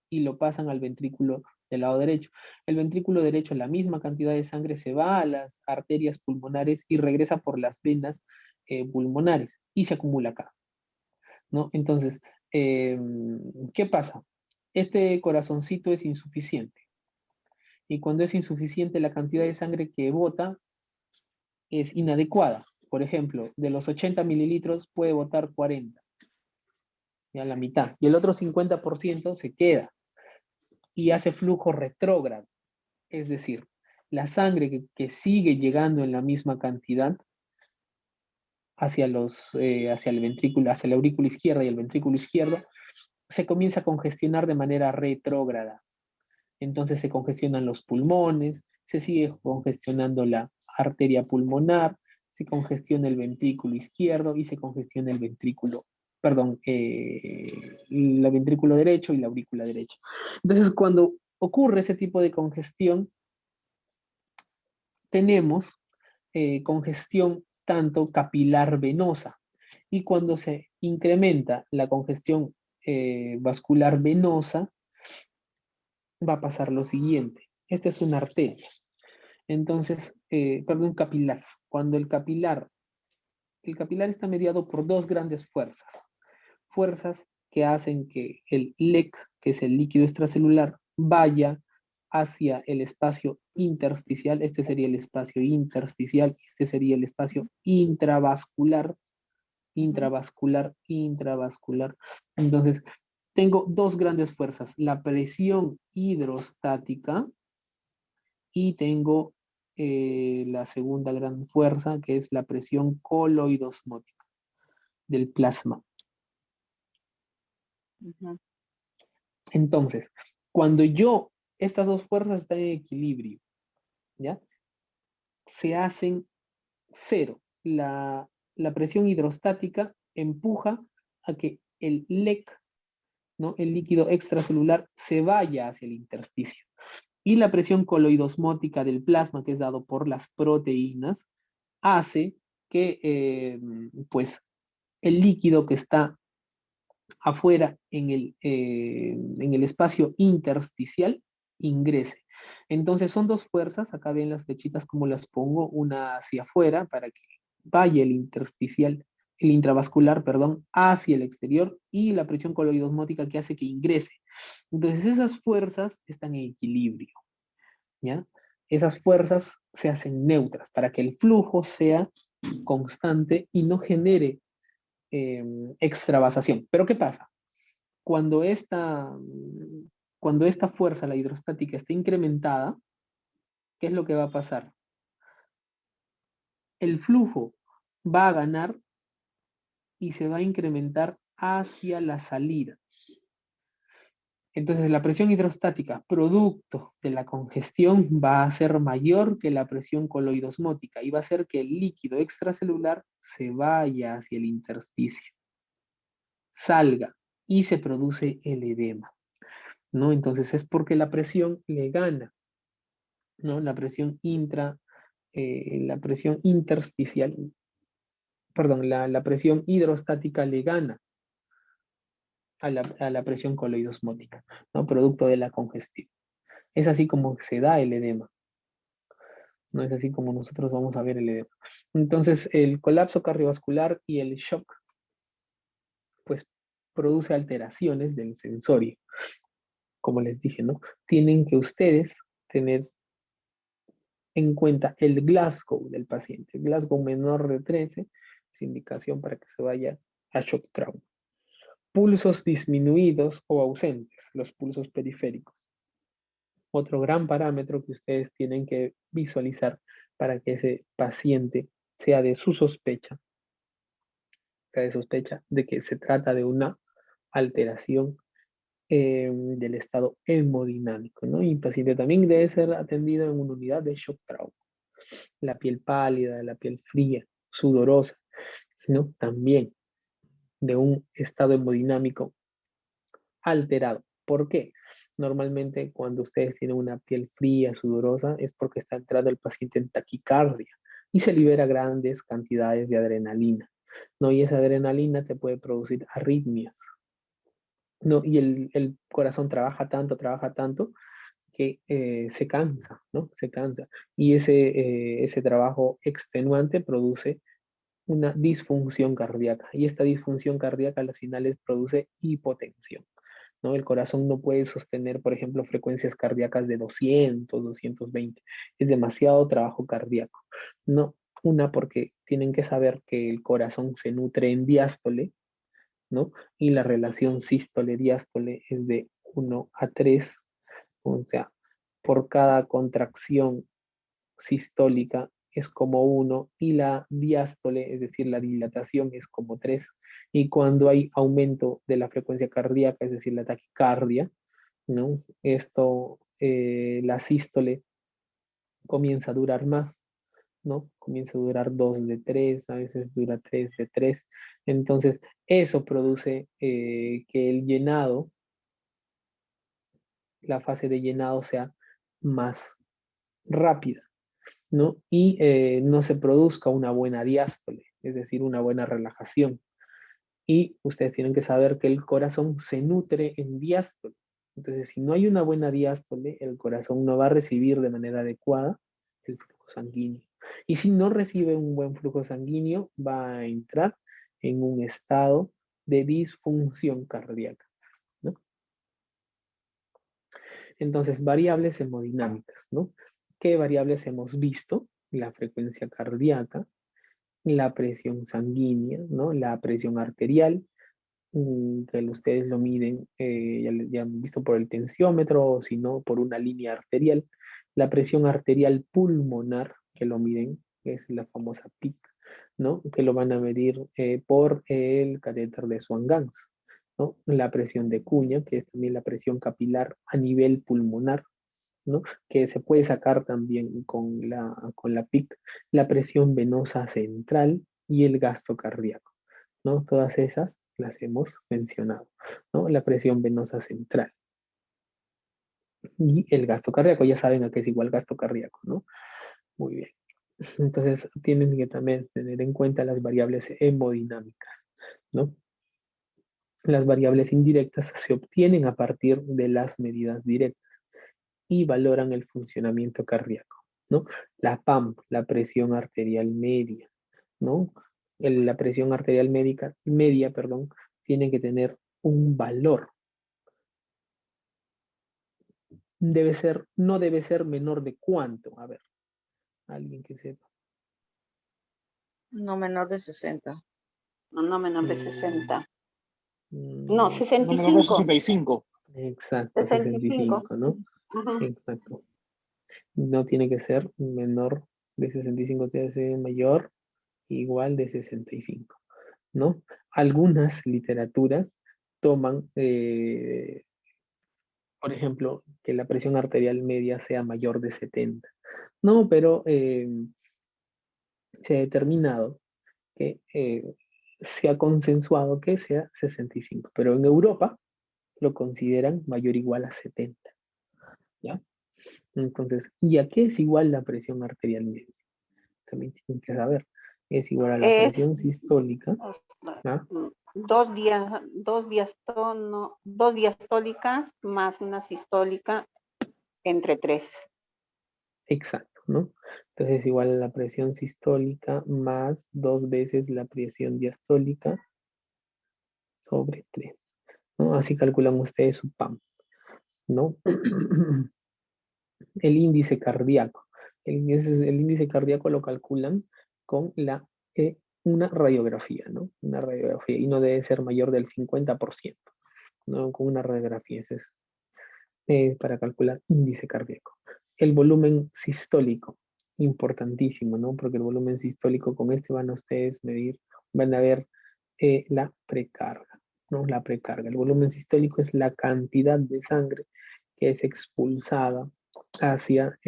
Speaker 1: y lo pasan al ventrículo del lado derecho. El ventrículo derecho, la misma cantidad de sangre se va a las arterias pulmonares y regresa por las venas pulmonares y se acumula acá, ¿no? Entonces, ¿qué pasa? Este corazoncito es insuficiente y cuando es insuficiente la cantidad de sangre que bota es inadecuada. Por ejemplo, de los 80 mililitros puede botar 40, ya la mitad, y el otro 50% se queda y hace flujo retrógrado. Es decir, la sangre que sigue llegando en la misma cantidad hacia el ventrículo, hacia la aurícula izquierda y el ventrículo izquierdo, se comienza a congestionar de manera retrógrada. Entonces se congestionan los pulmones, se sigue congestionando la arteria pulmonar, se congestiona el ventrículo izquierdo y se congestiona el ventrículo, perdón, el ventrículo derecho y la aurícula derecha. Entonces, cuando ocurre ese tipo de congestión, tenemos congestión tanto capilar venosa. Y cuando se incrementa la congestión vascular venosa, va a pasar lo siguiente. Esta es una arteria. Entonces, perdón, capilar. Cuando el capilar está mediado por dos grandes fuerzas. Fuerzas que hacen que el LEC, que es el líquido extracelular, vaya hacia el espacio intersticial. Este sería el espacio intersticial. Este sería el espacio intravascular. Intravascular. Entonces, tengo dos grandes fuerzas. La presión hidrostática y tengo la segunda gran fuerza, que es la presión coloidosmótica del plasma.
Speaker 2: Ujú.
Speaker 1: Entonces, cuando estas dos fuerzas están en equilibrio, ¿ya? Se hacen cero. La presión hidrostática empuja a que el LEC, ¿no? El líquido extracelular, se vaya hacia el intersticio. Y la presión coloidosmótica del plasma, que es dado por las proteínas, hace que pues el líquido que está afuera en el espacio intersticial ingrese. Entonces son dos fuerzas, acá ven las flechitas como las pongo, una hacia afuera para que vaya el intersticial, el intravascular, perdón, hacia el exterior y la presión coloidosmótica que hace que ingrese. Entonces esas fuerzas están en equilibrio, ¿ya? Esas fuerzas se hacen neutras para que el flujo sea constante y no genere extravasación. Pero ¿qué pasa? Cuando cuando esta fuerza, la hidrostática, está incrementada, ¿qué es lo que va a pasar? El flujo va a ganar y se va a incrementar hacia la salida. Entonces la presión hidrostática, producto de la congestión, va a ser mayor que la presión coloidosmótica y va a hacer que el líquido extracelular se vaya hacia el intersticio, salga y se produce el edema, ¿no? Entonces es porque la presión le gana, ¿no? La presión intersticial, perdón, la presión hidrostática le gana a la presión coloidosmótica, ¿no? Producto de la congestión. Es así como se da el edema. No es así como nosotros vamos a ver el edema. Entonces, el colapso cardiovascular y el shock, pues, produce alteraciones del sensorio. Como les dije, ¿no? Tienen que ustedes tener en cuenta el Glasgow del paciente. Glasgow menor de 13 es indicación para que se vaya a shock trauma. Pulsos disminuidos o ausentes, los pulsos periféricos. Otro gran parámetro que ustedes tienen que visualizar para que ese paciente sea de su sospecha, de que se trata de una alteración del estado hemodinámico, ¿no? Y el paciente también debe ser atendido en una unidad de shock trauma. La piel pálida, la piel fría, sudorosa, ¿no? También de un estado hemodinámico alterado. ¿Por qué? Normalmente cuando ustedes tienen una piel fría, sudorosa, es porque está entrando el paciente en taquicardia y se libera grandes cantidades de adrenalina, ¿no? Y esa adrenalina te puede producir arritmias, ¿no? Y el corazón trabaja tanto que se cansa, ¿no? Se cansa. Y ese trabajo extenuante produce una disfunción cardíaca. Y esta disfunción cardíaca a las finales produce hipotensión, ¿no? El corazón no puede sostener, por ejemplo, frecuencias cardíacas de 200, 220. Es demasiado trabajo cardíaco. No, una porque tienen que saber que el corazón se nutre en diástole, ¿no? Y la relación sístole-diástole es de 1 a 3, o sea, por cada contracción sistólica es como 1 y la diástole, es decir, la dilatación es como 3. Y cuando hay aumento de la frecuencia cardíaca, es decir, la taquicardia, ¿no? La sístole comienza a durar más, ¿no? Comienza a durar 2 de 3, a veces dura 3 de 3. Entonces, eso produce que el llenado, la fase de llenado sea más rápida, ¿no? Y no se produzca una buena diástole, es decir, una buena relajación. Y ustedes tienen que saber que el corazón se nutre en diástole. Entonces, si no hay una buena diástole, el corazón no va a recibir de manera adecuada el flujo sanguíneo. Y si no recibe un buen flujo sanguíneo, va a entrar en un estado de disfunción cardíaca, ¿no? Entonces, variables hemodinámicas, ¿no? ¿Qué variables hemos visto? La frecuencia cardíaca, la presión sanguínea, ¿no? La presión arterial, que ustedes lo miden, ya han visto por el tensiómetro, o si no, por una línea arterial. La presión arterial pulmonar, que lo miden, es la famosa PIC, ¿no? Que lo van a medir por el catéter de Swan-Ganz, ¿no? La presión de cuña, que es también la presión capilar a nivel pulmonar, ¿no? Que se puede sacar también con la PIC, la presión venosa central y el gasto cardíaco, ¿no? Todas esas las hemos mencionado, ¿no? La presión venosa central y el gasto cardíaco, ya saben a qué es igual gasto cardíaco, ¿no? Muy bien. Entonces tienen que también tener en cuenta las variables hemodinámicas, ¿no? Las variables indirectas se obtienen a partir de las medidas directas y valoran el funcionamiento cardíaco, ¿no? La PAM, la presión arterial media, ¿no? La presión arterial media, perdón, tiene que tener un valor. No debe ser menor de cuánto. A ver, alguien que sepa.
Speaker 2: No menor de 60.
Speaker 4: No menor de
Speaker 1: Mm,
Speaker 4: 60.
Speaker 1: mm,
Speaker 4: No,
Speaker 3: No menos de
Speaker 4: 65.
Speaker 3: 65.
Speaker 1: Exacto,
Speaker 4: 65.
Speaker 1: 65, ¿no?
Speaker 4: Ajá.
Speaker 1: Exacto. No tiene que ser menor de 65, tiene que ser mayor, igual de 65, ¿no? Algunas literaturas toman por ejemplo, que la presión arterial media sea mayor de 70. No, pero se ha determinado que se ha consensuado que sea 65, pero en Europa lo consideran mayor o igual a 70, ¿ya? Entonces, ¿y a qué es igual la presión arterial media? También tienen que saber. Es igual a la
Speaker 4: Es
Speaker 1: presión sistólica, ¿ah?
Speaker 4: dos diastólicas más una sistólica entre 3.
Speaker 1: Exacto, ¿no? Entonces es igual a la presión sistólica más 2 veces la presión diastólica sobre 3, ¿no? Así calculan ustedes su PAM, ¿no? El índice cardíaco. El índice cardíaco lo calculan con una radiografía, ¿no? Una radiografía, y no debe ser mayor del 50%, ¿no? Con una radiografía, ese es para calcular índice cardíaco. El volumen sistólico, importantísimo, ¿no? Porque el volumen sistólico, con este van a ustedes medir, van a ver la precarga, ¿no? La precarga. El volumen sistólico es la cantidad de sangre que es expulsada hacia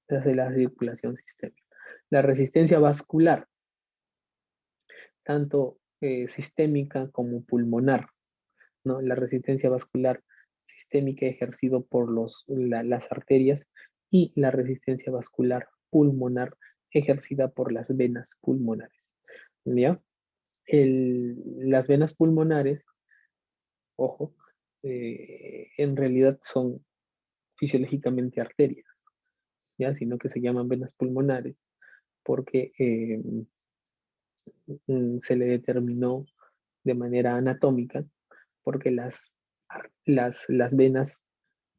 Speaker 1: la circulación sistémica. La resistencia vascular, tanto sistémica como pulmonar, ¿no? La resistencia vascular sistémica ejercido por las arterias y la resistencia vascular pulmonar ejercida por las venas pulmonares, ¿ya? Las venas pulmonares, ojo, en realidad son fisiológicamente arterias, ¿ya? Sino que se llaman venas pulmonares porque se le determinó de manera anatómica porque las venas,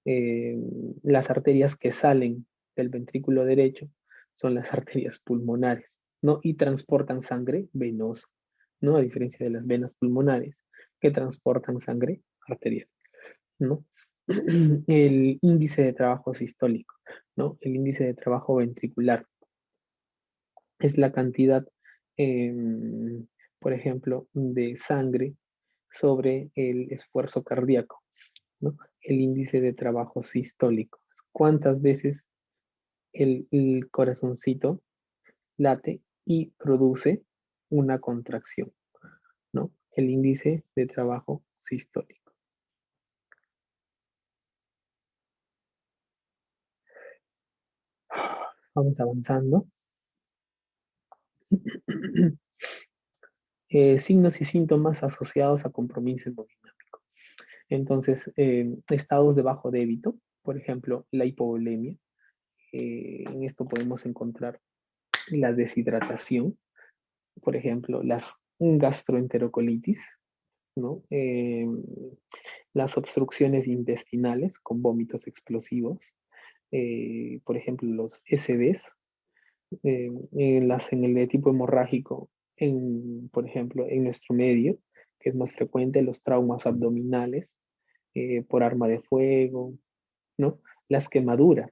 Speaker 1: eh, las arterias que salen del ventrículo derecho son las arterias pulmonares, ¿no? Y transportan sangre venosa, ¿no? A diferencia de las venas pulmonares que transportan sangre arterial, ¿no? El índice de trabajo sistólico, ¿no? El índice de trabajo ventricular es la cantidad, por ejemplo, de sangre sobre el esfuerzo cardíaco, ¿no? El índice de trabajo sistólico. ¿Cuántas veces el corazoncito late y produce una contracción, ¿no? El índice de trabajo sistólico. Vamos avanzando. Signos y síntomas asociados a compromiso hemodinámico. Entonces, estados de bajo débito, por ejemplo, la hipovolemia. En esto podemos encontrar la deshidratación, por ejemplo, las gastroenterocolitis, ¿no? Las obstrucciones intestinales con vómitos explosivos, por ejemplo, los SDs, en el de tipo hemorrágico, por ejemplo, en nuestro medio, que es más frecuente, los traumas abdominales por arma de fuego, ¿no? Las quemaduras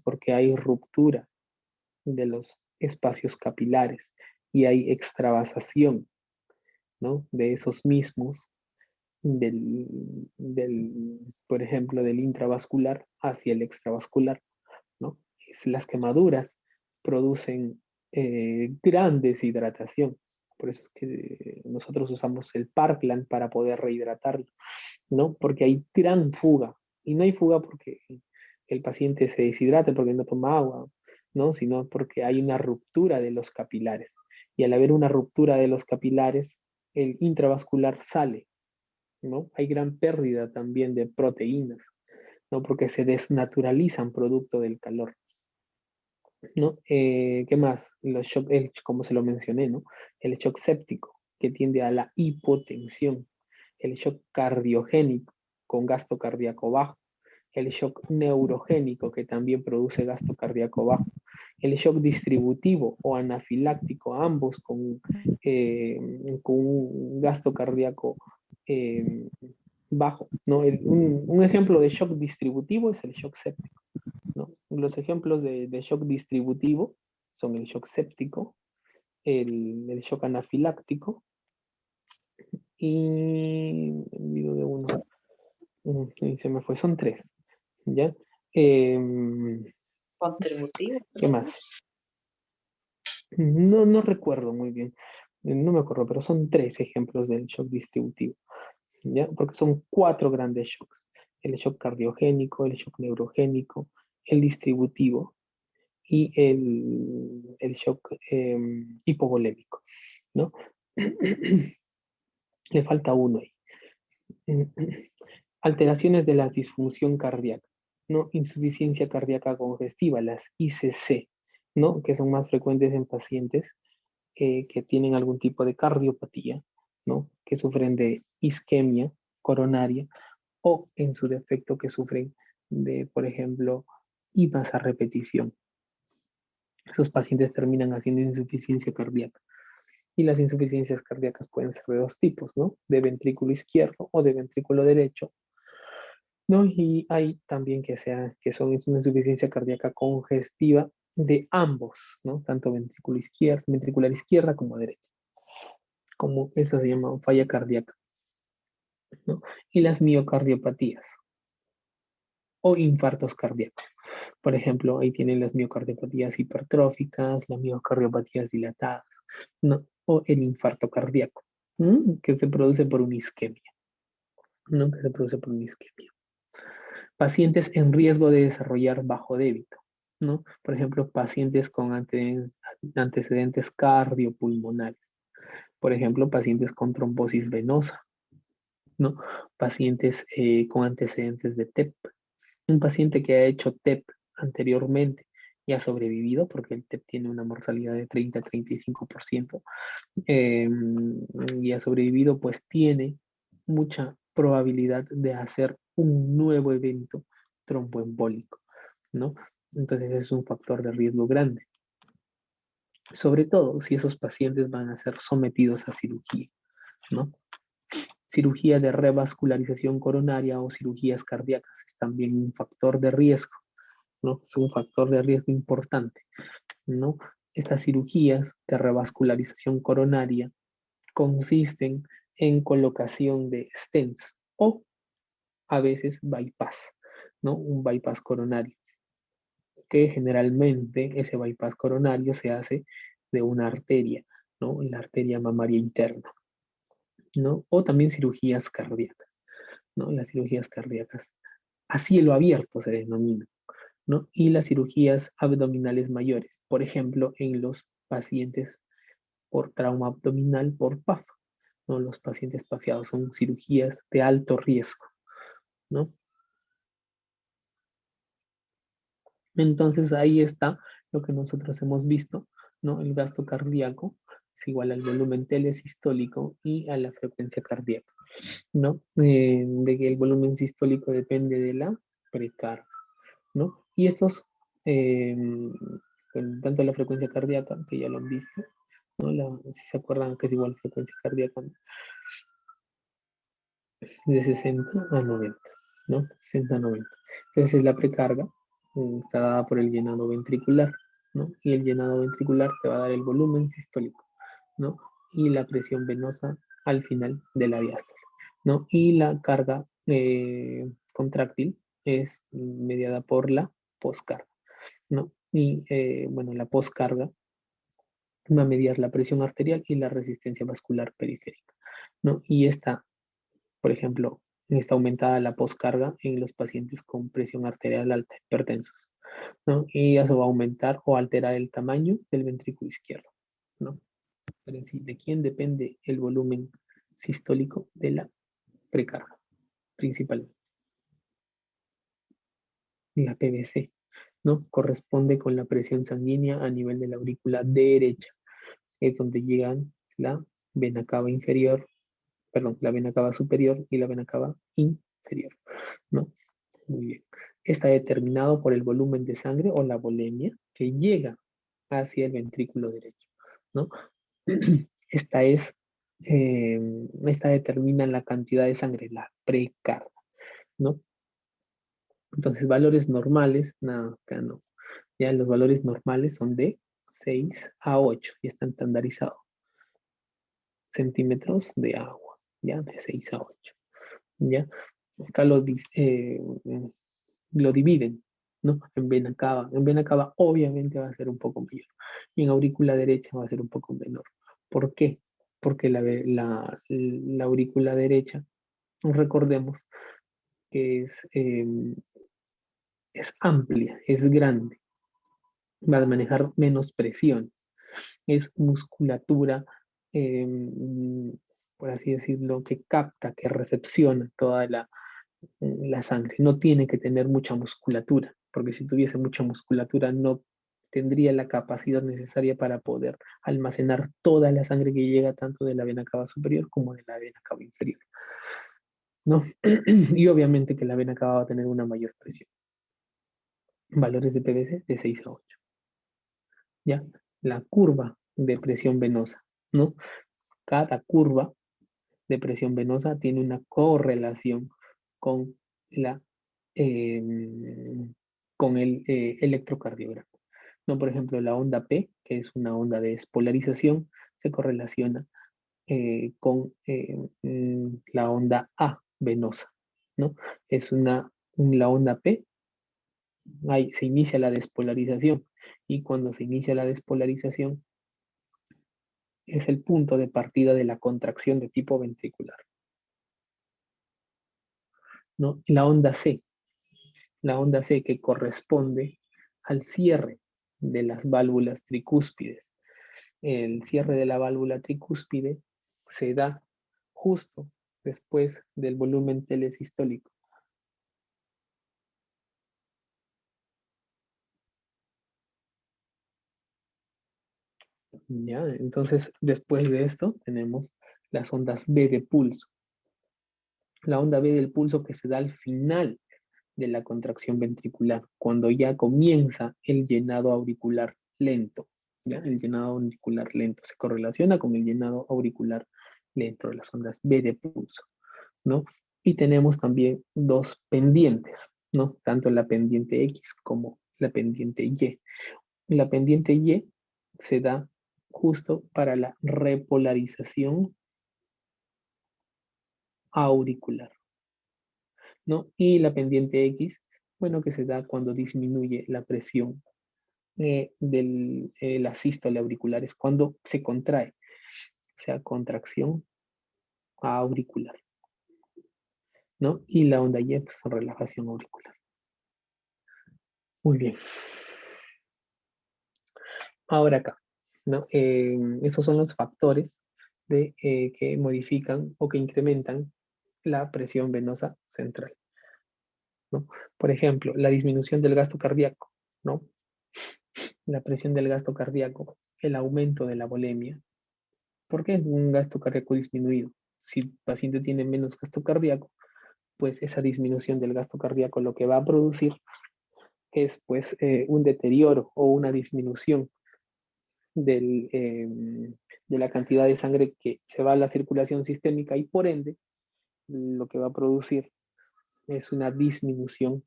Speaker 1: porque hay ruptura de los espacios capilares y hay extravasación, ¿no? De esos mismos, del, por ejemplo, del intravascular hacia el extravascular, ¿no? Las quemaduras producen gran deshidratación. Por eso es que nosotros usamos el Parkland para poder rehidratarlo, ¿no? Porque hay gran fuga. Y no hay fuga porque el paciente se deshidrate porque no toma agua, ¿no? Sino porque hay una ruptura de los capilares. Y al haber una ruptura de los capilares, el intravascular sale, ¿no? Hay gran pérdida también de proteínas, ¿no? Porque se desnaturalizan producto del calor, ¿no? ¿Qué más? Como se lo mencioné, ¿no? El shock séptico, que tiende a la hipotensión. El shock cardiogénico, con gasto cardíaco bajo. El shock neurogénico, que también produce gasto cardíaco bajo. El shock distributivo o anafiláctico, ambos con un gasto cardíaco eh, bajo, ¿no? Un ejemplo de shock distributivo es el shock séptico, ¿no? Los ejemplos de shock distributivo son el shock séptico, el shock anafiláctico y me olvido de uno. Y se me fue, son 3, ¿ya?
Speaker 2: Contributivo.
Speaker 1: ¿Qué más? No recuerdo muy bien, no me acuerdo, pero son 3 ejemplos del shock distributivo, ¿ya? Porque son 4 grandes shocks. El shock cardiogénico, el shock neurogénico, el distributivo y el shock hipovolémico, ¿no? Le falta uno ahí. Alteraciones de la disfunción cardíaca, ¿no? Insuficiencia cardíaca congestiva, las ICC, ¿no? Que son más frecuentes en pacientes que tienen algún tipo de cardiopatía, ¿no? Que sufren de isquemia coronaria o en su defecto que sufren de, por ejemplo, IVAs a repetición. Esos pacientes terminan haciendo insuficiencia cardíaca. Y las insuficiencias cardíacas pueden ser de 2 tipos, ¿no? De ventrículo izquierdo o de ventrículo derecho, ¿no? Y hay también que son una insuficiencia cardíaca congestiva de ambos, ¿no? Tanto ventrículo izquierdo, ventricular izquierda como derecha. Como eso se llama falla cardíaca, ¿no? Y las miocardiopatías o infartos cardíacos. Por ejemplo, ahí tienen las miocardiopatías hipertróficas, las miocardiopatías dilatadas, ¿no? O el infarto cardíaco, que se produce por una isquemia, ¿no? Que se produce por una isquemia. Pacientes en riesgo de desarrollar bajo débito, ¿no? Por ejemplo, pacientes con antecedentes cardiopulmonares. Por ejemplo, pacientes con trombosis venosa, ¿no? Pacientes con antecedentes de TEP. Un paciente que ha hecho TEP anteriormente y ha sobrevivido, porque el TEP tiene una mortalidad de 30-35%, y ha sobrevivido, pues tiene mucha probabilidad de hacer un nuevo evento tromboembólico, ¿no? Entonces es un factor de riesgo grande. Sobre todo si esos pacientes van a ser sometidos a cirugía, ¿no? Cirugía de revascularización coronaria o cirugías cardíacas es también un factor de riesgo, ¿no? Es un factor de riesgo importante, ¿no? Estas cirugías de revascularización coronaria consisten en colocación de stents o a veces bypass, ¿no? Un bypass coronario, que generalmente ese bypass coronario se hace de una arteria, ¿no? La arteria mamaria interna, ¿no? O también cirugías cardíacas, ¿no? Las cirugías cardíacas a cielo abierto se denominan, ¿no? Y las cirugías abdominales mayores, por ejemplo, en los pacientes por trauma abdominal por PAF, ¿no? Los pacientes pafiados son cirugías de alto riesgo, ¿no? Entonces ahí está lo que nosotros hemos visto, ¿no? El gasto cardíaco es igual al volumen telesistólico y a la frecuencia cardíaca, ¿no? De que el volumen sistólico depende de la precarga, ¿no? Y estos, tanto la frecuencia cardíaca, que ya lo han visto, ¿no? Si se acuerdan que es igual frecuencia cardíaca de 60 a 90, ¿no? 60 a 90. Entonces la precarga está dada por el llenado ventricular, ¿no? Y el llenado ventricular te va a dar el volumen sistólico, ¿no? Y la presión venosa al final de la diástole, ¿no? Y la carga contráctil es mediada por la poscarga, ¿no? Y bueno, la poscarga va a mediar la presión arterial y la resistencia vascular periférica, ¿no? Y esta, por ejemplo, está aumentada la poscarga en los pacientes con presión arterial alta, hipertensos, ¿no? Y eso va a aumentar o alterar el tamaño del ventrículo izquierdo, ¿no? Pero en sí, ¿de quién depende el volumen sistólico de la precarga? Principalmente. La PVC, ¿no? Corresponde con la presión sanguínea a nivel de la aurícula derecha. Es donde llegan la vena cava inferior, perdón, la vena cava superior y la vena cava inferior, ¿no? Muy bien. Está determinado por el volumen de sangre o la volemia que llega hacia el ventrículo derecho, ¿no? Esta es, esta determina la cantidad de sangre, la precarga, ¿no? Entonces, valores normales, nada, acá no. Ya los valores normales son de 6 a 8 y está estandarizado. Centímetros de agua, ya, de 6 a 8, ¿ya? Acá lo dividen, ¿no? En vena cava. En vena cava obviamente va a ser un poco mayor. Y en aurícula derecha va a ser un poco menor. ¿Por qué? Porque la aurícula derecha, recordemos que es amplia, es grande, va a manejar menos presiones. Es musculatura, por así decirlo, que capta, que recepciona toda la sangre. No tiene que tener mucha musculatura, porque si tuviese mucha musculatura no tendría la capacidad necesaria para poder almacenar toda la sangre que llega tanto de la vena cava superior como de la vena cava inferior, ¿no? Y obviamente que la vena cava va a tener una mayor presión. Valores de PVC de 6 a 8. ¿Ya? La curva de presión venosa, ¿no? Cada curva de presión venosa tiene una correlación con la con el electrocardiograma. ¿No? Por ejemplo, la onda P, que es una onda de despolarización, se correlaciona con la onda A venosa, ¿no? La onda P, ahí se inicia la despolarización, y cuando se inicia la despolarización es el punto de partida de la contracción de tipo ventricular, ¿no? La onda C que corresponde al cierre de las válvulas tricúspides. El cierre de la válvula tricúspide se da justo después del volumen telesistólico. ¿Ya? Entonces, después de esto tenemos las ondas B de pulso. La onda B del pulso que se da al final de la contracción ventricular, cuando ya comienza el llenado auricular lento. ¿Ya? El llenado auricular lento se correlaciona con el llenado auricular lento de las ondas B de pulso, ¿no? Y tenemos también dos pendientes, ¿no? Tanto la pendiente X como la pendiente Y. La pendiente Y se da justo para la repolarización auricular, ¿no? Y la pendiente X, bueno, que se da cuando disminuye la presión de la sístole auricular, es cuando se contrae, o sea, contracción auricular, ¿no? Y la onda Y, pues, relajación auricular. Muy bien. Ahora acá, ¿no? Esos son los factores que modifican o que incrementan la presión venosa central, ¿no? Por ejemplo, la disminución del gasto cardíaco, ¿no? La presión del gasto cardíaco, el aumento de la volemia. ¿Por qué un gasto cardíaco disminuido? Si el paciente tiene menos gasto cardíaco, pues esa disminución del gasto cardíaco lo que va a producir es pues un deterioro o una disminución de la cantidad de sangre que se va a la circulación sistémica, y por ende lo que va a producir es una disminución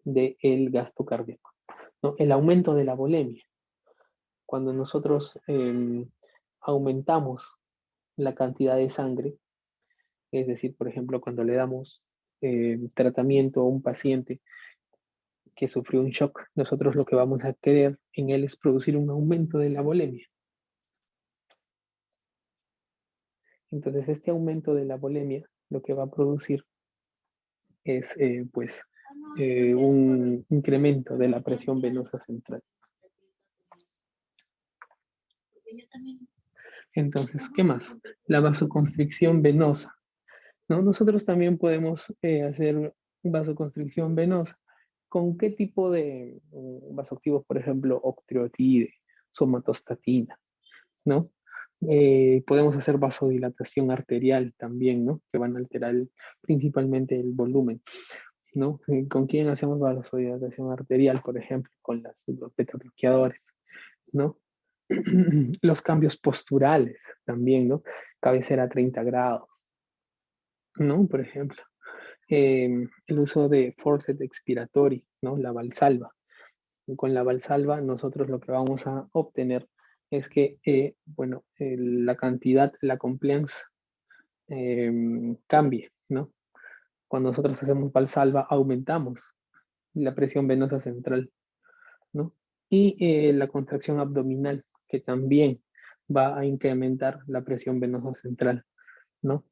Speaker 1: del gasto cardíaco, ¿no? El aumento de la volemia. Cuando nosotros aumentamos la cantidad de sangre, es decir, por ejemplo, cuando le damos tratamiento a un paciente que sufrió un shock, nosotros lo que vamos a querer en él es producir un aumento de la volemia. Entonces, este aumento de la volemia lo que va a producir es pues un incremento de la presión venosa central. Entonces, ¿qué más? La vasoconstricción venosa, ¿no? Nosotros también podemos hacer vasoconstricción venosa. ¿Con qué tipo de vasoactivos? Por ejemplo, octreotide, somatostatina, ¿no? Podemos hacer vasodilatación arterial también, ¿no? Que van a alterar principalmente el volumen, ¿no? ¿Con quién hacemos vasodilatación arterial? Por ejemplo, con los betabloqueadores, ¿no? Los cambios posturales también, ¿no? Cabecera a 30 grados, ¿no? Por ejemplo, el uso de forceps expiratory, ¿no? La Valsalva. Con la Valsalva nosotros lo que vamos a obtener es que, bueno, la cantidad, la compliance cambie, ¿no? Cuando nosotros hacemos Valsalva, aumentamos la presión venosa central, ¿no? Y la contracción abdominal, que también va a incrementar la presión venosa central, ¿no?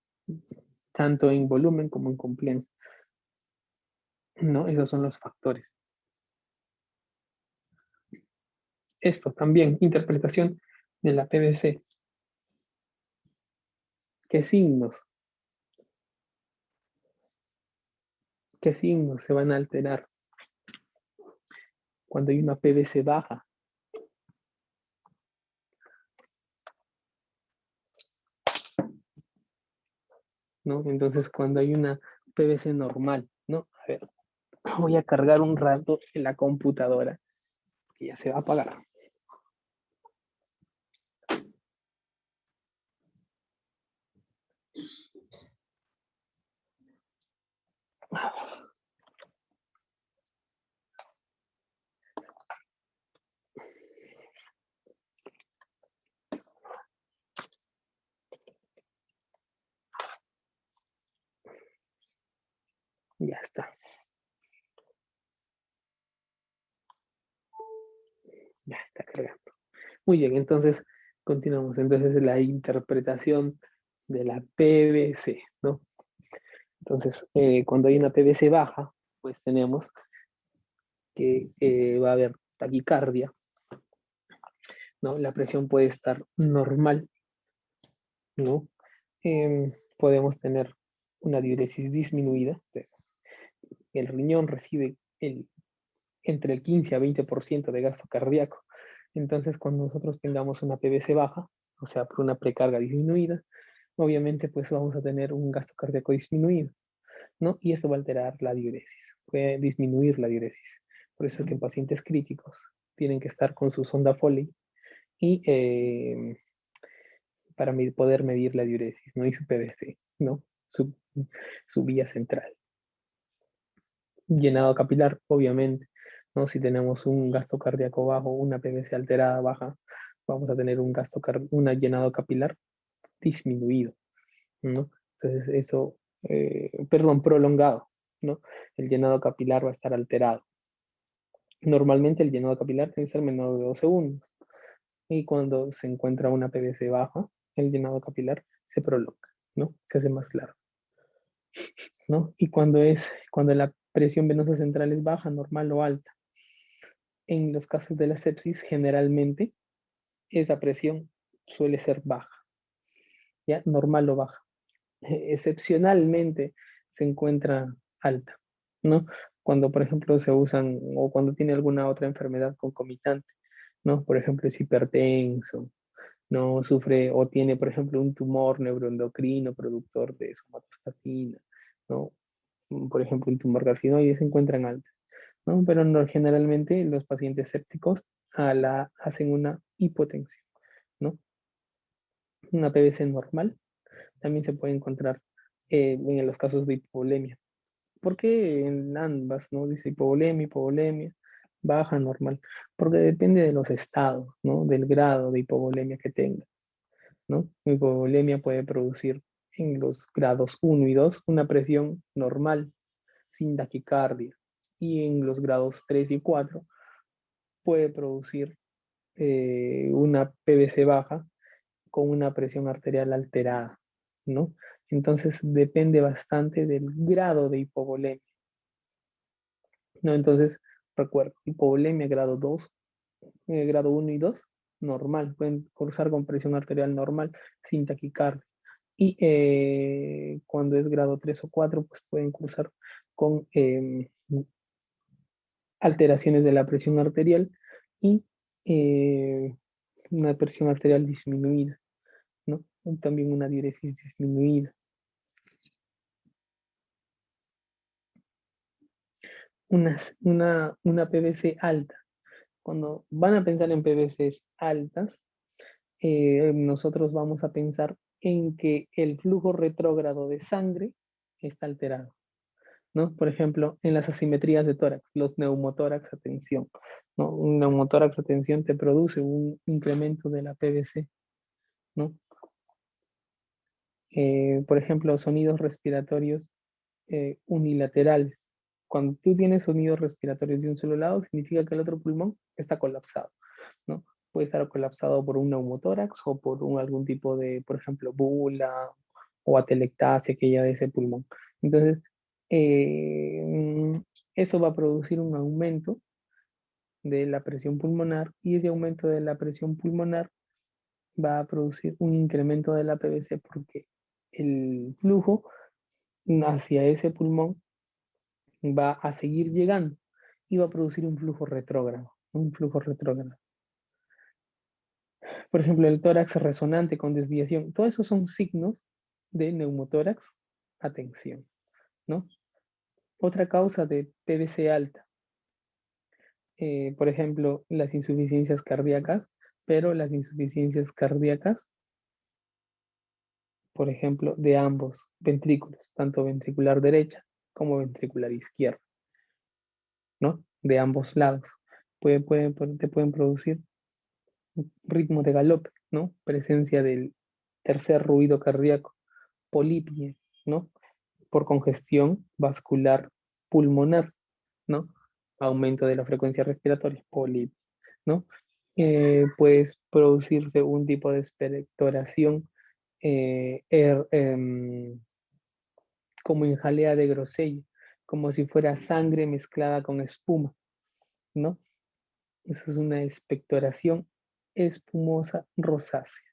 Speaker 1: Tanto en volumen como en compliance, ¿no? Esos son los factores. Esto también, interpretación de la PVC. ¿Qué signos? ¿Qué signos se van a alterar cuando hay una PVC baja? ¿No? Entonces, cuando hay una PVC normal, ¿no? A ver, voy a cargar un rato en la computadora, que ya se va a apagar. Ya está. Ya está cargando. Muy bien, entonces continuamos. Entonces la interpretación de la PVC, ¿no? Entonces, cuando hay una PVC baja, pues tenemos que va a haber taquicardia, ¿no? La presión puede estar normal, ¿no? Podemos tener una diuresis disminuida. El riñón recibe entre el 15 a 20% de gasto cardíaco. Entonces, cuando nosotros tengamos una PVC baja, o sea, por una precarga disminuida, obviamente pues vamos a tener un gasto cardíaco disminuido, ¿no? Y esto va a alterar la diuresis, puede disminuir la diuresis. Por eso es que en pacientes críticos tienen que estar con su sonda Foley y para poder medir la diuresis, ¿no? Y su PVC, ¿no? Su vía central. Llenado capilar, obviamente, ¿no? Si tenemos un gasto cardíaco bajo, una PVC alterada baja, vamos a tener un llenado capilar disminuido, ¿no? Entonces eso, perdón, prolongado, ¿no? El llenado capilar va a estar alterado. Normalmente el llenado capilar tiene que ser menor de 2 segundos. Y cuando se encuentra una PVC baja, el llenado capilar se prolonga, ¿no? Se hace más claro, ¿no? Y cuando la presión venosa central es baja, normal o alta. En los casos de la sepsis, generalmente, esa presión suele ser baja, ¿ya? Normal o baja. Excepcionalmente se encuentra alta, ¿no? Cuando, por ejemplo, se usan o cuando tiene alguna otra enfermedad concomitante, ¿no? Por ejemplo, es hipertenso, no sufre o tiene, por ejemplo, un tumor neuroendocrino productor de somatostatina, ¿no? Por ejemplo, un tumor carcinoide se encuentran altas, ¿no? Pero no, generalmente los pacientes sépticos hacen una hipotensión, ¿no? Una PVC normal también se puede encontrar en los casos de hipovolemia. ¿Por qué en ambas, no? Dice hipovolemia, baja, normal. Porque depende de los estados, ¿no? Del grado de hipovolemia que tenga, ¿no? Hipovolemia puede producir en los grados 1 y 2 una presión normal, sin taquicardia. Y en los grados 3 y 4 puede producir una PVC baja con una presión arterial alterada, ¿no? Entonces depende bastante del grado de hipovolemia, ¿no? Entonces, recuerdo, hipovolemia grado 2, grado 1 y 2, normal, pueden cursar con presión arterial normal, sin taquicardia. Y cuando es grado 3 o 4, pues pueden cursar con alteraciones de la presión arterial y una presión arterial disminuida, ¿no? También una diuresis disminuida. Una PVC alta. Cuando van a pensar en PVCs altas, nosotros vamos a pensar en que el flujo retrógrado de sangre está alterado, ¿no? Por ejemplo, en las asimetrías de tórax, los neumotórax a tensión, ¿no? Un neumotórax a tensión te produce un incremento de la PVC, ¿no? Por ejemplo, sonidos respiratorios unilaterales. Cuando tú tienes sonidos respiratorios de un solo lado, significa que el otro pulmón está colapsado, ¿no? Puede estar colapsado por un neumotórax o por algún tipo de, por ejemplo, bula o atelectasia que haya de ese pulmón. Entonces, eso va a producir un aumento de la presión pulmonar y ese aumento de la presión pulmonar va a producir un incremento de la PVC porque el flujo hacia ese pulmón va a seguir llegando y va a producir un flujo retrógrado, un flujo retrógrado. Por ejemplo, el tórax resonante con desviación, todos esos son signos de neumotórax, atención, ¿no? Otra causa de PVC alta, por ejemplo, las insuficiencias cardíacas, pero las insuficiencias cardíacas, por ejemplo, de ambos ventrículos, tanto ventricular derecha como ventricular izquierda, ¿no? De ambos lados. Te pueden producir ritmo de galope, ¿no? Presencia del tercer ruido cardíaco, polipnia, ¿no? Por congestión vascular pulmonar, ¿no? Aumento de la frecuencia respiratoria, polipnia, ¿no? Puedes producirse un tipo de expectoración como en jalea de grosella, como si fuera sangre mezclada con espuma, ¿no? Esa es una expectoración espumosa rosácea,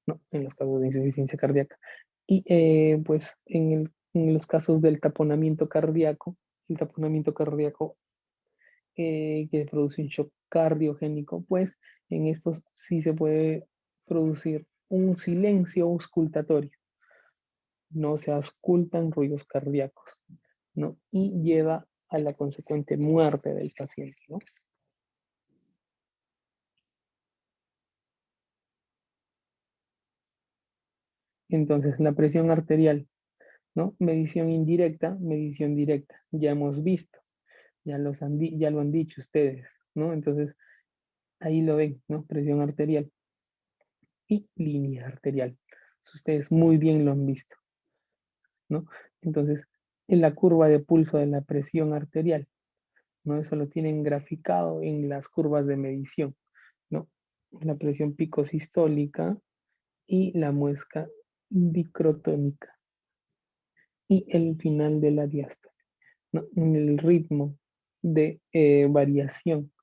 Speaker 1: ¿no? En los casos de insuficiencia cardíaca. Y pues en los casos del taponamiento cardíaco, el taponamiento cardíaco que produce un shock cardiogénico, pues en estos sí se puede producir un silencio auscultatorio, no se auscultan ruidos cardíacos, ¿no? Y lleva a la consecuente muerte del paciente, ¿no? Entonces, la presión arterial, ¿no? Medición indirecta, medición directa. Ya hemos visto, ya lo han dicho ustedes, ¿no? Entonces, ahí lo ven, ¿no? Presión arterial y línea arterial. Ustedes muy bien lo han visto, ¿no? Entonces, en la curva de pulso de la presión arterial, ¿no? Eso lo tienen graficado en las curvas de medición, ¿no? La presión picosistólica y la muesca dicrotónica y el final de la diástole, ¿no? En el ritmo de variación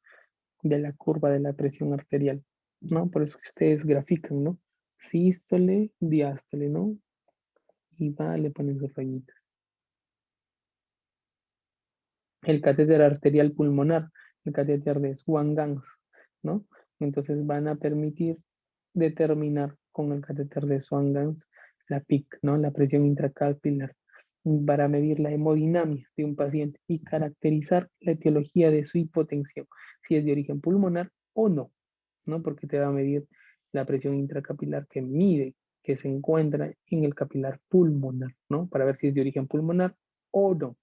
Speaker 1: de la curva de la presión arterial, ¿no? Por eso que ustedes grafican, ¿no? Sístole, diástole, ¿no? Y va, le ponen sus rayitas. El catéter arterial pulmonar, el catéter de Swan-Ganz, ¿no? Entonces van a permitir determinar con el catéter de Swan-Ganz la PIC, ¿no? La presión intracapilar, para medir la hemodinamia de un paciente y caracterizar la etiología de su hipotensión, si es de origen pulmonar o no, ¿no? Porque te va a medir la presión intracapilar que mide, que se encuentra en el capilar pulmonar, ¿no? Para ver si es de origen pulmonar o no.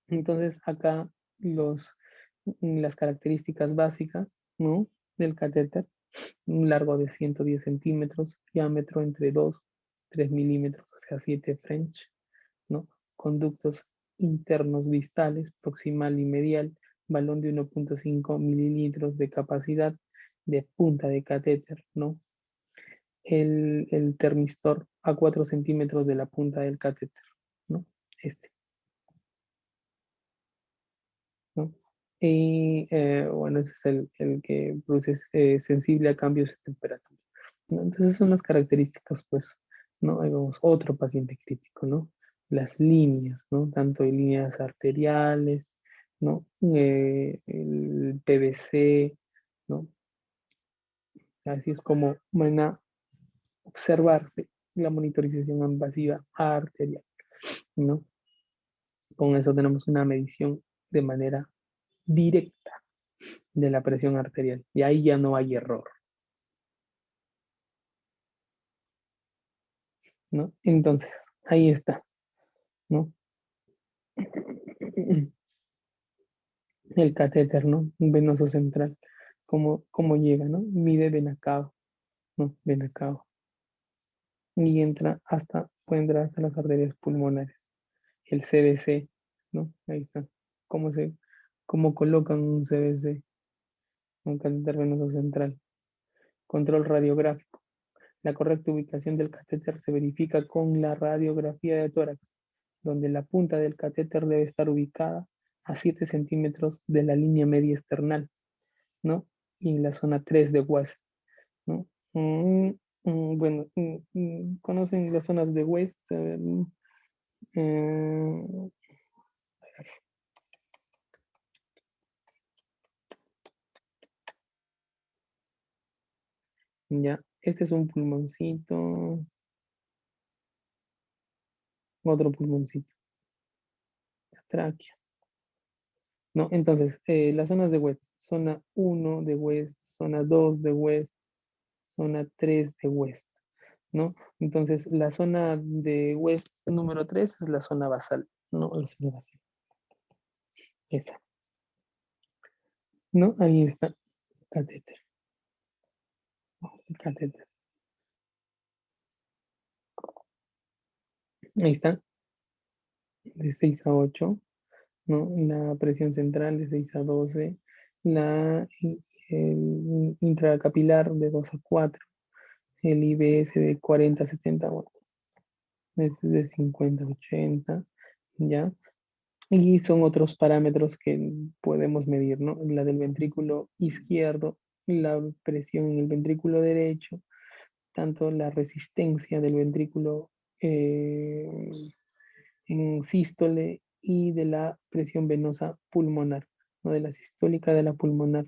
Speaker 1: Entonces acá las características básicas, ¿no? Del catéter, un largo de 110 centímetros, diámetro entre 2 3 milímetros, o sea, 7 French, ¿no? Conductos internos distales, proximal y medial, balón de 1.5 mililitros de capacidad de punta de catéter, ¿no? El termistor a 4 centímetros de la punta del catéter, ¿no? Este. ¿No? Y bueno, ese es el que produce sensible a cambios de temperatura, ¿no? Entonces son las características, pues, ¿no? Ahí vemos otro paciente crítico, ¿no? Las líneas, ¿no? Tanto de líneas arteriales, ¿no? El PVC, ¿no? Así es como van a observarse la monitorización invasiva arterial, ¿no? Con eso tenemos una medición de manera directa de la presión arterial. Y ahí ya no hay error, ¿no? Entonces, ahí está, ¿no? El catéter, ¿no? Venoso central. ¿Cómo llega, no? Mide vena cava, ¿no? Vena cava. y puede entrar hasta las arterias pulmonares. El CBC, ¿no? Ahí está. ¿Cómo colocan un CBC? Un catéter venoso central. Control radiográfico. La correcta ubicación del catéter se verifica con la radiografía de tórax, donde la punta del catéter debe estar ubicada a 7 centímetros de la línea media external, ¿no? Y en la zona 3 de West, ¿no? Bueno, ¿conocen las zonas de West? Eh, ya, este es un pulmoncito, otro pulmoncito, la tráquea, ¿no? Entonces, las zonas de West, zona 1 de West, zona 2 de West, zona 3 de West, ¿no? Entonces, la zona de West número 3 es la zona basal, ¿no? La zona basal. Esa, ¿no? Ahí está, catéter. El catéter. Ahí está, de 6 a 8, ¿no? La presión central de 6 a 12, el intracapilar de 2 a 4, el IBS de 40 a 70, bueno, este es de 50 a 80, ¿ya? Y son otros parámetros que podemos medir, ¿no? La del ventrículo izquierdo, la presión en el ventrículo derecho, tanto la resistencia del ventrículo en sístole y de la presión venosa pulmonar, ¿no? De la sistólica de la pulmonar.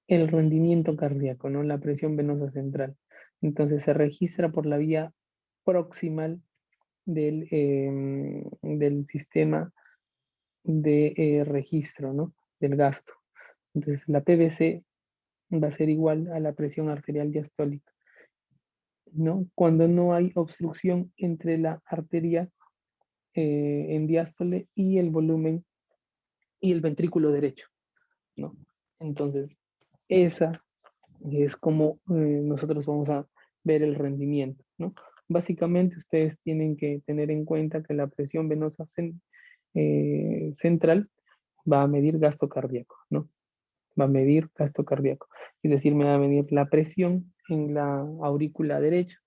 Speaker 1: El rendimiento cardíaco, ¿no? La presión venosa central. Entonces se registra por la vía proximal del sistema de registro, ¿no? Del gasto. Entonces la PVC va a ser igual a la presión arterial diastólica, ¿no? Cuando no hay obstrucción entre la arteria en diástole y el volumen y el ventrículo derecho, ¿no? Entonces, esa es como nosotros vamos a ver el rendimiento, ¿no? Básicamente ustedes tienen que tener en cuenta que la presión venosa central va a medir gasto cardíaco, ¿no? Va a medir gasto cardíaco. Es decir, me va a medir la presión en la aurícula derecha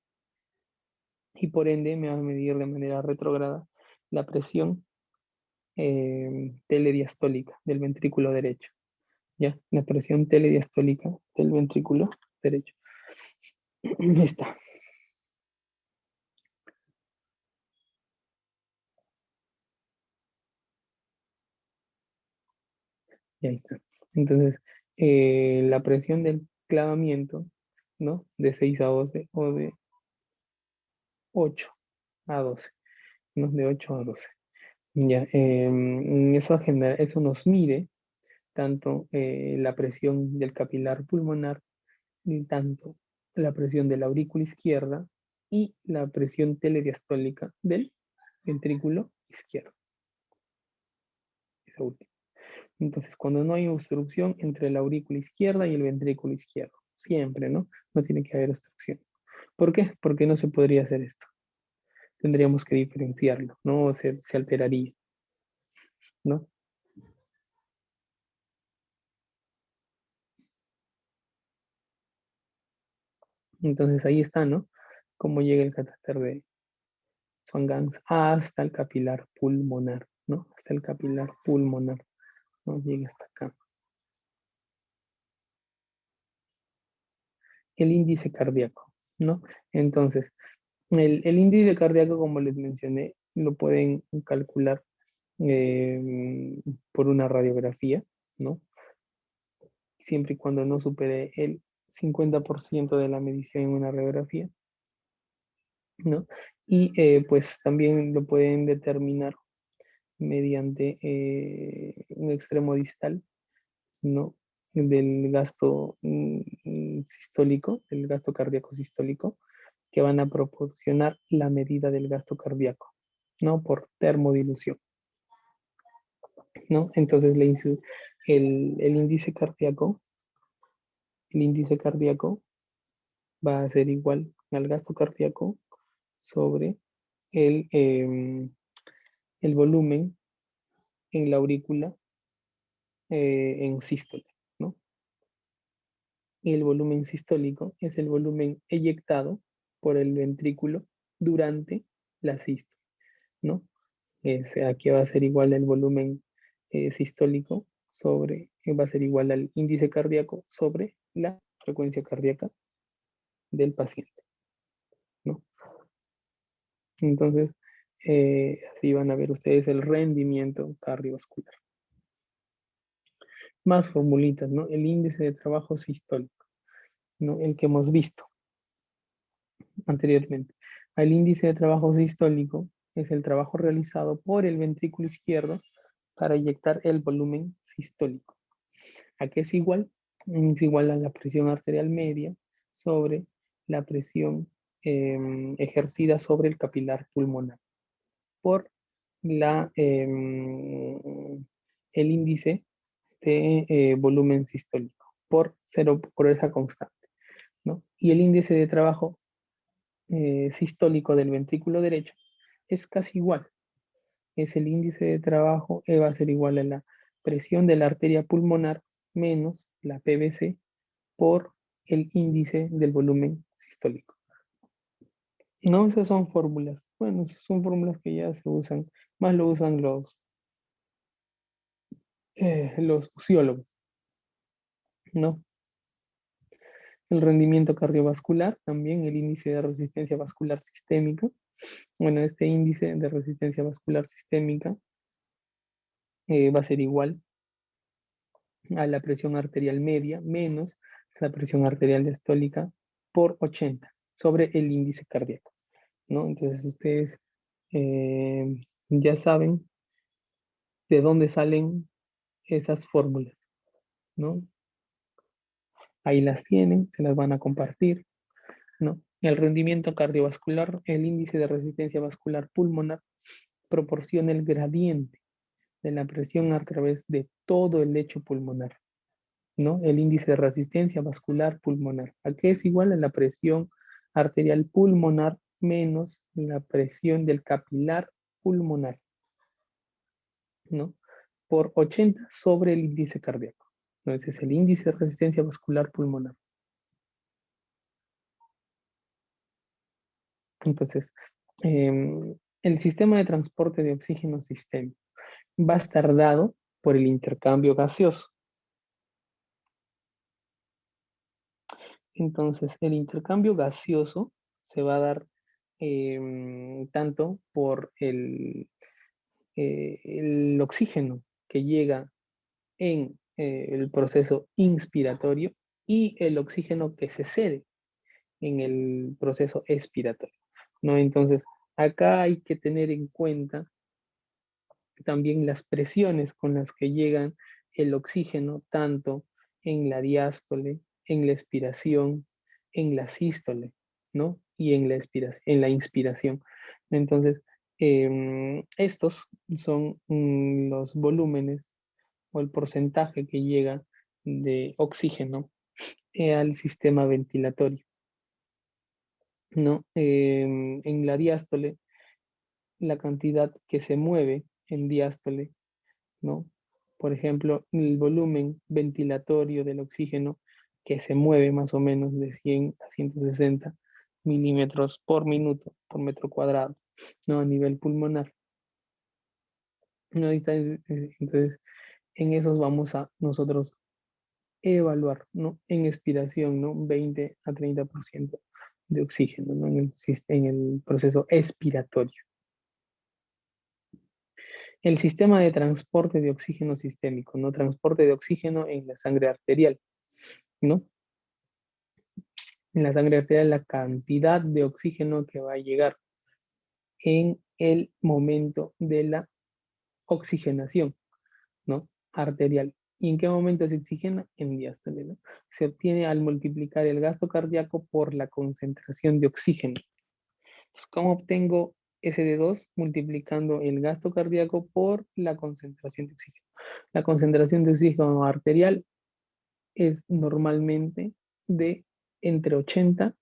Speaker 1: y por ende me va a medir de manera retrógrada la presión telediastólica del ventrículo derecho. ¿Ya? La presión telediastólica del ventrículo derecho. Está. Y ahí está. Entonces, la presión del clavamiento, ¿no? De 6 a 12 o de 8 a 12, ¿no? De 8 a 12. Ya, eso nos mide tanto la presión del capilar pulmonar, y tanto la presión de la aurícula izquierda y la presión telediastólica del ventrículo izquierdo. Esa última. Entonces, cuando no hay obstrucción entre la aurícula izquierda y el ventrículo izquierdo, siempre, ¿no? No tiene que haber obstrucción. ¿Por qué? Porque no se podría hacer esto. Tendríamos que diferenciarlo, ¿no? Se alteraría, ¿no? Entonces ahí está, ¿no? Cómo llega el catéter de Swan-Ganz hasta el capilar pulmonar, ¿no? Hasta el capilar pulmonar, ¿no? Llega hasta acá. El índice cardíaco, ¿no? Entonces, el índice cardíaco, como les mencioné, lo pueden calcular por una radiografía, ¿no? Siempre y cuando no supere el 50% de la medición en una radiografía, ¿no? Y pues también lo pueden determinar mediante un extremo distal, ¿no? Del gasto sistólico, del gasto cardíaco sistólico, que van a proporcionar la medida del gasto cardíaco, ¿no? Por termodilución, ¿no? Entonces el índice cardíaco el índice cardíaco va a ser igual al gasto cardíaco sobre el volumen en la aurícula en sístole, ¿no? Y el volumen sistólico es el volumen eyectado por el ventrículo durante la sístole, ¿no? Aquí va a ser igual el volumen sistólico sobre, va a ser igual al índice cardíaco sobre la frecuencia cardíaca del paciente, ¿no? Entonces, así van a ver ustedes el rendimiento cardiovascular. Más formulitas, ¿no? El índice de trabajo sistólico, ¿no? El que hemos visto anteriormente. El índice de trabajo sistólico es el trabajo realizado por el ventrículo izquierdo para inyectar el volumen sistólico. ¿A qué es igual? Es igual a la presión arterial media sobre la presión ejercida sobre el capilar pulmonar por el índice de volumen sistólico por esa constante, ¿no? Y el índice de trabajo sistólico del ventrículo derecho es casi igual. Es el índice de trabajo, va a ser igual a la presión de la arteria pulmonar menos la PVC por el índice del volumen sistólico. No, esas son fórmulas. Bueno, son fórmulas que ya se usan, más lo usan los fisiólogos, ¿no? El rendimiento cardiovascular, también el índice de resistencia vascular sistémica. Bueno, este índice de resistencia vascular sistémica va a ser igual a la presión arterial media menos la presión arterial diastólica por 80 sobre el índice cardíaco, ¿no? Entonces ustedes ya saben de dónde salen esas fórmulas, ¿no? Ahí las tienen, se las van a compartir, ¿no? El rendimiento cardiovascular, el índice de resistencia vascular pulmonar, proporciona el gradiente de la presión a través de todo el lecho pulmonar, ¿no? El índice de resistencia vascular pulmonar. Aquí es igual a la presión arterial pulmonar menos la presión del capilar pulmonar, ¿no? Por 80 sobre el índice cardíaco. Entonces es el índice de resistencia vascular pulmonar. Entonces, el sistema de transporte de oxígeno sistémico va a estar dado por el intercambio gaseoso. Entonces, el intercambio gaseoso se va a dar tanto por el oxígeno que llega en el proceso inspiratorio y el oxígeno que se cede en el proceso expiratorio, ¿no? Entonces, acá hay que tener en cuenta también las presiones con las que llegan el oxígeno, tanto en la diástole, en la expiración, en la sístole, ¿no? Y en la inspiración. Entonces, estos son los volúmenes o el porcentaje que llega de oxígeno al sistema ventilatorio, ¿no? En la diástole, la cantidad que se mueve en diástole, ¿no? Por ejemplo, el volumen ventilatorio del oxígeno que se mueve más o menos de 100 a 160 milímetros por minuto por metro cuadrado, ¿no? A nivel pulmonar. ¿No? Entonces, en esos vamos a nosotros evaluar, ¿no? En expiración, ¿no? 20 a 30% de oxígeno, ¿no? En el proceso expiratorio. El sistema de transporte de oxígeno sistémico, ¿no? Transporte de oxígeno en la sangre arterial, ¿no? En la sangre arterial la cantidad de oxígeno que va a llegar en el momento de la oxigenación, ¿no? Arterial. ¿Y en qué momento se oxigena? En diástole, ¿no? Se obtiene al multiplicar el gasto cardíaco por la concentración de oxígeno. Entonces, ¿cómo obtengo SD2? Multiplicando el gasto cardíaco por la concentración de oxígeno. La concentración de oxígeno arterial es normalmente de entre 80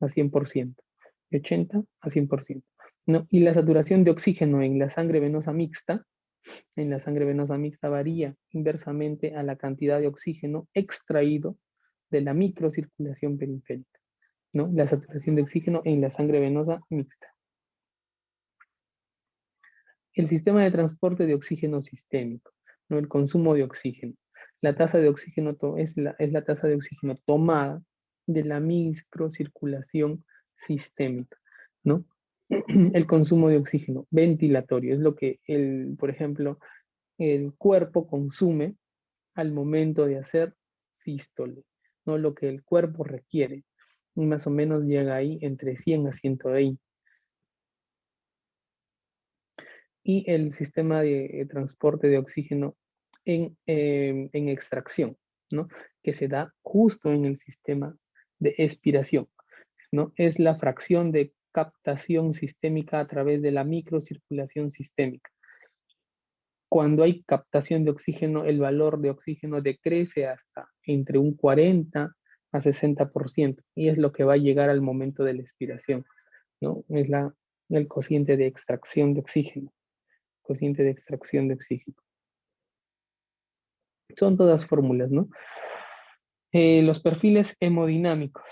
Speaker 1: a 100%, de 80 a 100%, ¿no? Y la saturación de oxígeno en la sangre venosa mixta, varía inversamente a la cantidad de oxígeno extraído de la microcirculación periférica, ¿no? La saturación de oxígeno en la sangre venosa mixta. El sistema de transporte de oxígeno sistémico, ¿no? El consumo de oxígeno. La tasa de oxígeno es la tasa de oxígeno tomada de la microcirculación sistémica, ¿no? El consumo de oxígeno ventilatorio es lo que, por ejemplo, el cuerpo consume al momento de hacer sístole, ¿no? Lo que el cuerpo requiere. Más o menos llega ahí entre 100 a 120. Y el sistema de transporte de oxígeno en extracción, ¿no? Que se da justo en el sistema de expiración, ¿no? Es la fracción de captación sistémica a través de la microcirculación sistémica. Cuando hay captación de oxígeno, el valor de oxígeno decrece hasta entre un 40 a 60%, y es lo que va a llegar al momento de la expiración, ¿no? Es el cociente de extracción de oxígeno. Cociente de extracción de oxígeno. Son todas fórmulas, ¿no? Los perfiles hemodinámicos.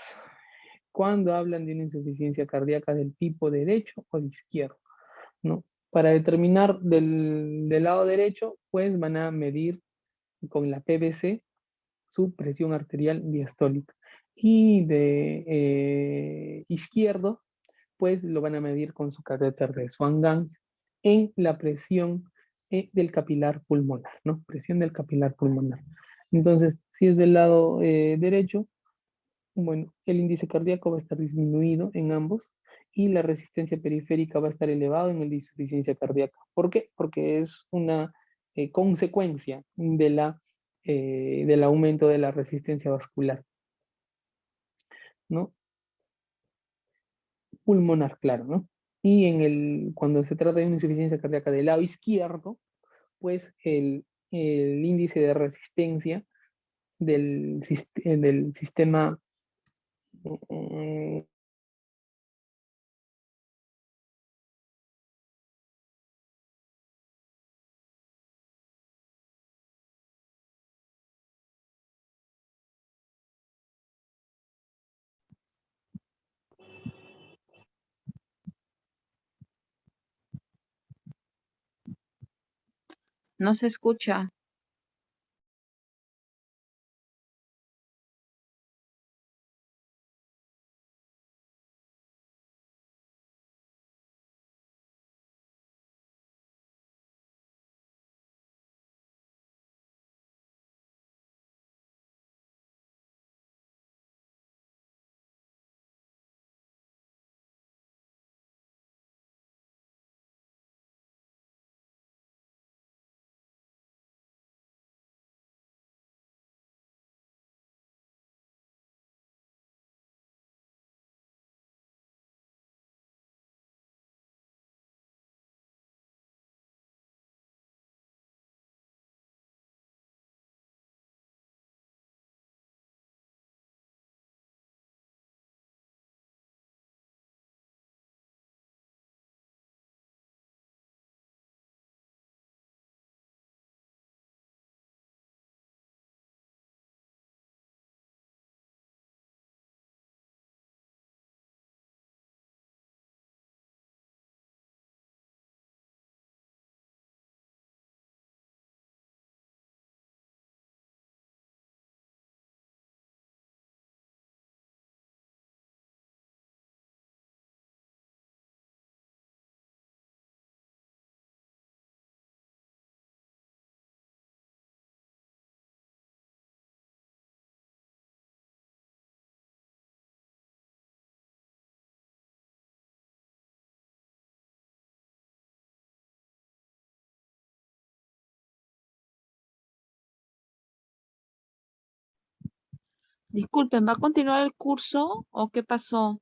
Speaker 1: Cuando hablan de una insuficiencia cardíaca del tipo derecho o de izquierdo, ¿no? Para determinar del lado derecho, pues van a medir con la PVC su presión arterial diastólica. Y de izquierdo, pues lo van a medir con su catéter de Swan-Ganz en la presión del capilar pulmonar, ¿no? Presión del capilar pulmonar. Entonces, si es del lado derecho, bueno, el índice cardíaco va a estar disminuido en ambos y la resistencia periférica va a estar elevada en el de insuficiencia cardíaca. ¿Por qué? Porque es una consecuencia del aumento de la resistencia vascular, ¿no? Pulmonar, claro, ¿no? Y cuando se trata de una insuficiencia cardíaca del lado izquierdo, pues el índice de resistencia del sistema mm,
Speaker 2: No se escucha. Disculpen, ¿va a continuar el curso o qué pasó?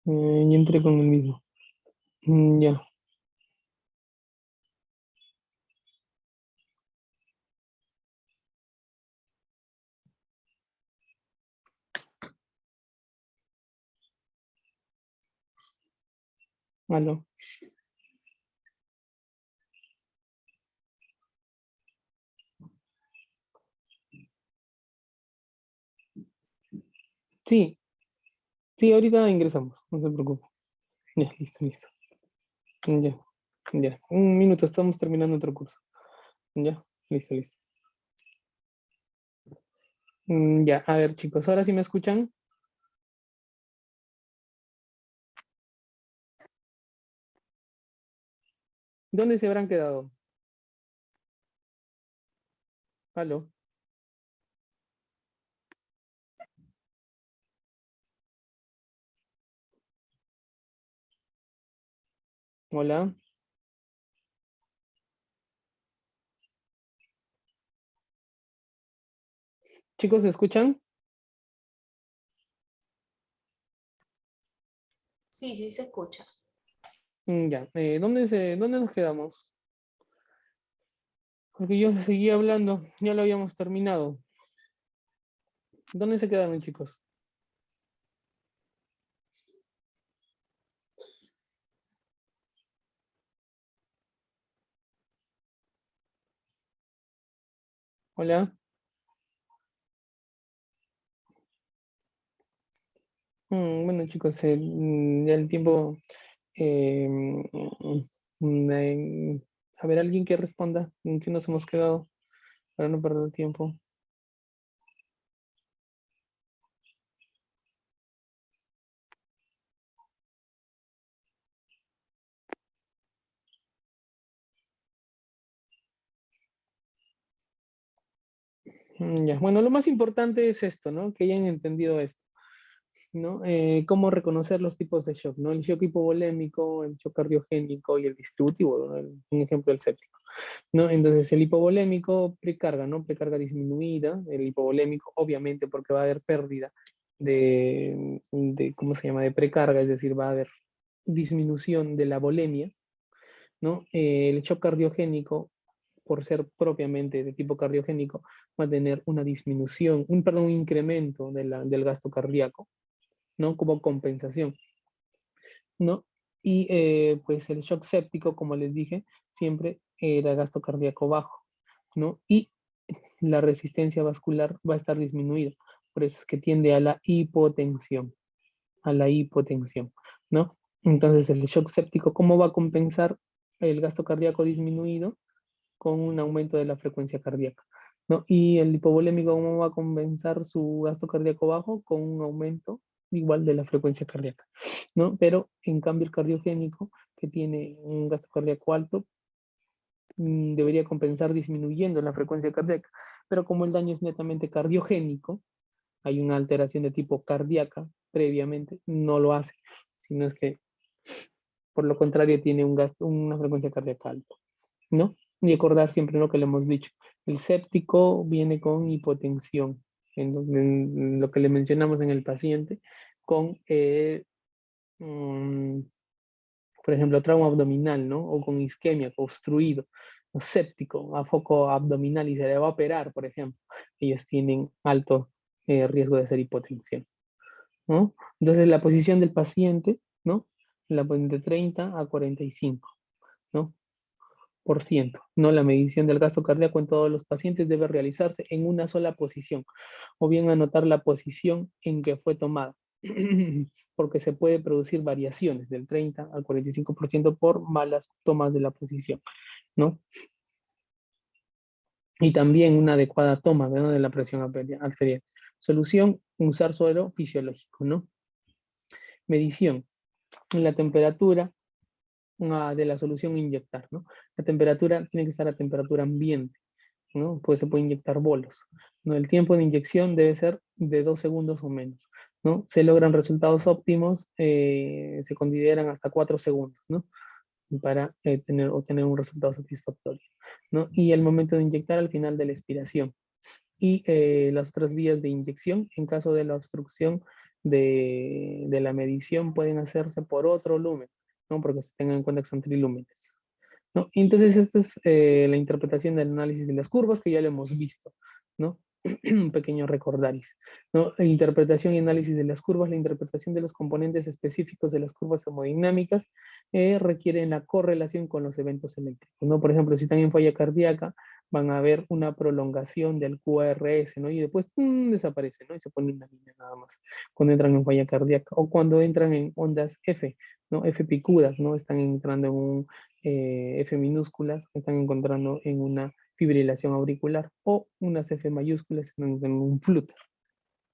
Speaker 1: Y entré con el mismo. Ya. Aló. Sí, sí, ahorita ingresamos, no se preocupe. Ya, listo, listo. Ya, ya. Un minuto, estamos terminando otro curso. Ya, listo, listo. Ya, a ver, chicos, ¿ahora sí me escuchan? ¿Dónde se habrán quedado? Aló. Hola. Chicos, ¿me escuchan?
Speaker 5: Sí, sí se escucha.
Speaker 1: Ya, ¿dónde nos quedamos? Porque yo seguía hablando, ya lo habíamos terminado. ¿Dónde se quedaron, chicos? Hola. Bueno, chicos, ya el tiempo... eh, a ver, alguien que responda. ¿En qué nos hemos quedado? Para no perder tiempo. Ya, bueno, lo más importante es esto, ¿no? Que hayan entendido esto, ¿no? Cómo reconocer los tipos de shock, ¿no? El shock hipovolémico, el shock cardiogénico y el distributivo, ¿no? Un ejemplo, el séptico. ¿no? Entonces el hipovolémico precarga, ¿no? Precarga disminuida, el hipovolémico obviamente porque va a haber pérdida ¿cómo se llama? De precarga, es decir, va a haber disminución de la volemia, ¿no? El shock cardiogénico, por ser propiamente de tipo cardiogénico, va a tener una disminución, un incremento del gasto cardíaco, ¿no? Como compensación, ¿no? Y pues el shock séptico, como les dije, siempre era gasto cardíaco bajo, ¿no? Y la resistencia vascular va a estar disminuida, por eso es que tiende a la hipotensión, ¿no? Entonces el shock séptico, ¿cómo va a compensar el gasto cardíaco disminuido? Con un aumento de la frecuencia cardíaca, ¿no? Y el hipovolémico, ¿cómo va a compensar su gasto cardíaco bajo? Con un aumento igual de la frecuencia cardíaca, ¿no? Pero en cambio el cardiogénico, que tiene un gasto cardíaco alto, debería compensar disminuyendo la frecuencia cardíaca, pero como el daño es netamente cardiogénico, hay una alteración de tipo cardíaca previamente, no lo hace, sino es que por lo contrario tiene una frecuencia cardíaca alta, ¿no? Y acordar siempre lo que le hemos dicho. El séptico viene con hipotensión, en lo que le mencionamos en el paciente, con, por ejemplo, trauma abdominal, ¿no? O con isquemia, obstruido, o séptico, a foco abdominal y se le va a operar, por ejemplo. Ellos tienen alto riesgo de ser hipotensión, ¿no? Entonces, la posición del paciente, ¿no? La posición de 30 a 45, ¿no? Por ciento, ¿no? La medición del gasto cardíaco en todos los pacientes debe realizarse en una sola posición, o bien anotar la posición en que fue tomada, porque se puede producir variaciones del 30 al 45% por malas tomas de la posición, ¿no? Y también una adecuada toma, ¿no? De la presión arterial. Solución, usar suero fisiológico, ¿no? Medición, la temperatura de la solución a inyectar, ¿no? La temperatura tiene que estar a temperatura ambiente, ¿no? Pues se puede inyectar bolos, ¿no? El tiempo de inyección debe ser de 2 segundos o menos, ¿no? Se logran resultados óptimos, se consideran hasta 4 segundos, ¿no? Para obtener un resultado satisfactorio, ¿no? Y el momento de inyectar al final de la expiración. Y las otras vías de inyección, en caso de la obstrucción de la medición, pueden hacerse por otro lumen, ¿no? Porque se tengan en cuenta que son trilúmenes, ¿no? Y entonces esta es la interpretación del análisis de las curvas que ya lo hemos visto, ¿no? Un pequeño recordaris, ¿no? Interpretación y análisis de las curvas, la interpretación de los componentes específicos de las curvas hemodinámicas requieren la correlación con los eventos eléctricos, ¿no? Por ejemplo, si están en falla cardíaca, van a ver una prolongación del QRS, ¿no? Y después desaparece, ¿no? Y se pone una línea nada más cuando entran en falla cardíaca, o cuando entran en ondas F, ¿no? F picudas, ¿no? Están entrando en un F minúsculas, están encontrando en una fibrilación auricular, o unas F mayúsculas en un flutter,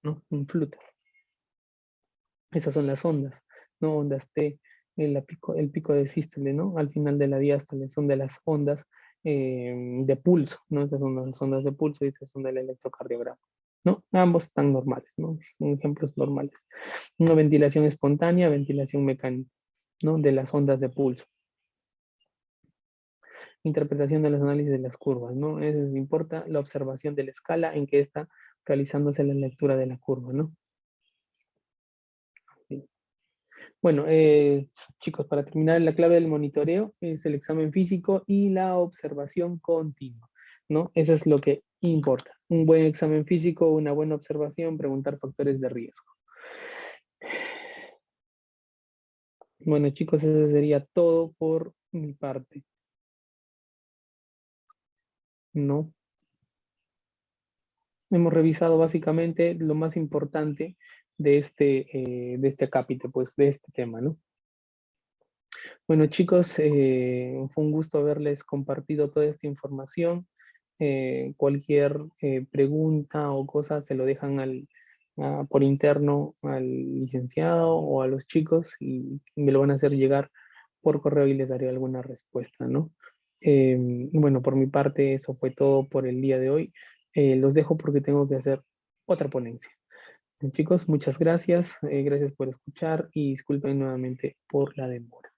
Speaker 1: ¿no? Un flutter. Esas son las ondas, ¿no? Ondas T, el pico de sístole, ¿no? Al final de la diástole, son de las ondas de pulso, ¿no? Estas son las ondas de pulso y estas son del electrocardiograma, ¿no? Ambos están normales, ¿no? Son ejemplos normales. Una ventilación espontánea, ventilación mecánica, ¿no? De las ondas de pulso. Interpretación de los análisis de las curvas, ¿no? Eso importa la observación de la escala en que está realizándose la lectura de la curva, ¿no? Sí. Bueno, chicos, para terminar, la clave del monitoreo es el examen físico y la observación continua, ¿no? Eso es lo que importa. Un buen examen físico, una buena observación, preguntar factores de riesgo. Bueno, chicos, eso sería todo por mi parte. ¿No? Hemos revisado básicamente lo más importante de este capítulo, pues de este tema, ¿no? Bueno, chicos, fue un gusto haberles compartido toda esta información. Cualquier pregunta o cosa se lo dejan por interno al licenciado o a los chicos y me lo van a hacer llegar por correo y les daré alguna respuesta, ¿no? Bueno, por mi parte eso fue todo por el día de hoy. Los dejo porque tengo que hacer otra ponencia. Chicos, muchas gracias. Gracias por escuchar y disculpen nuevamente por la demora.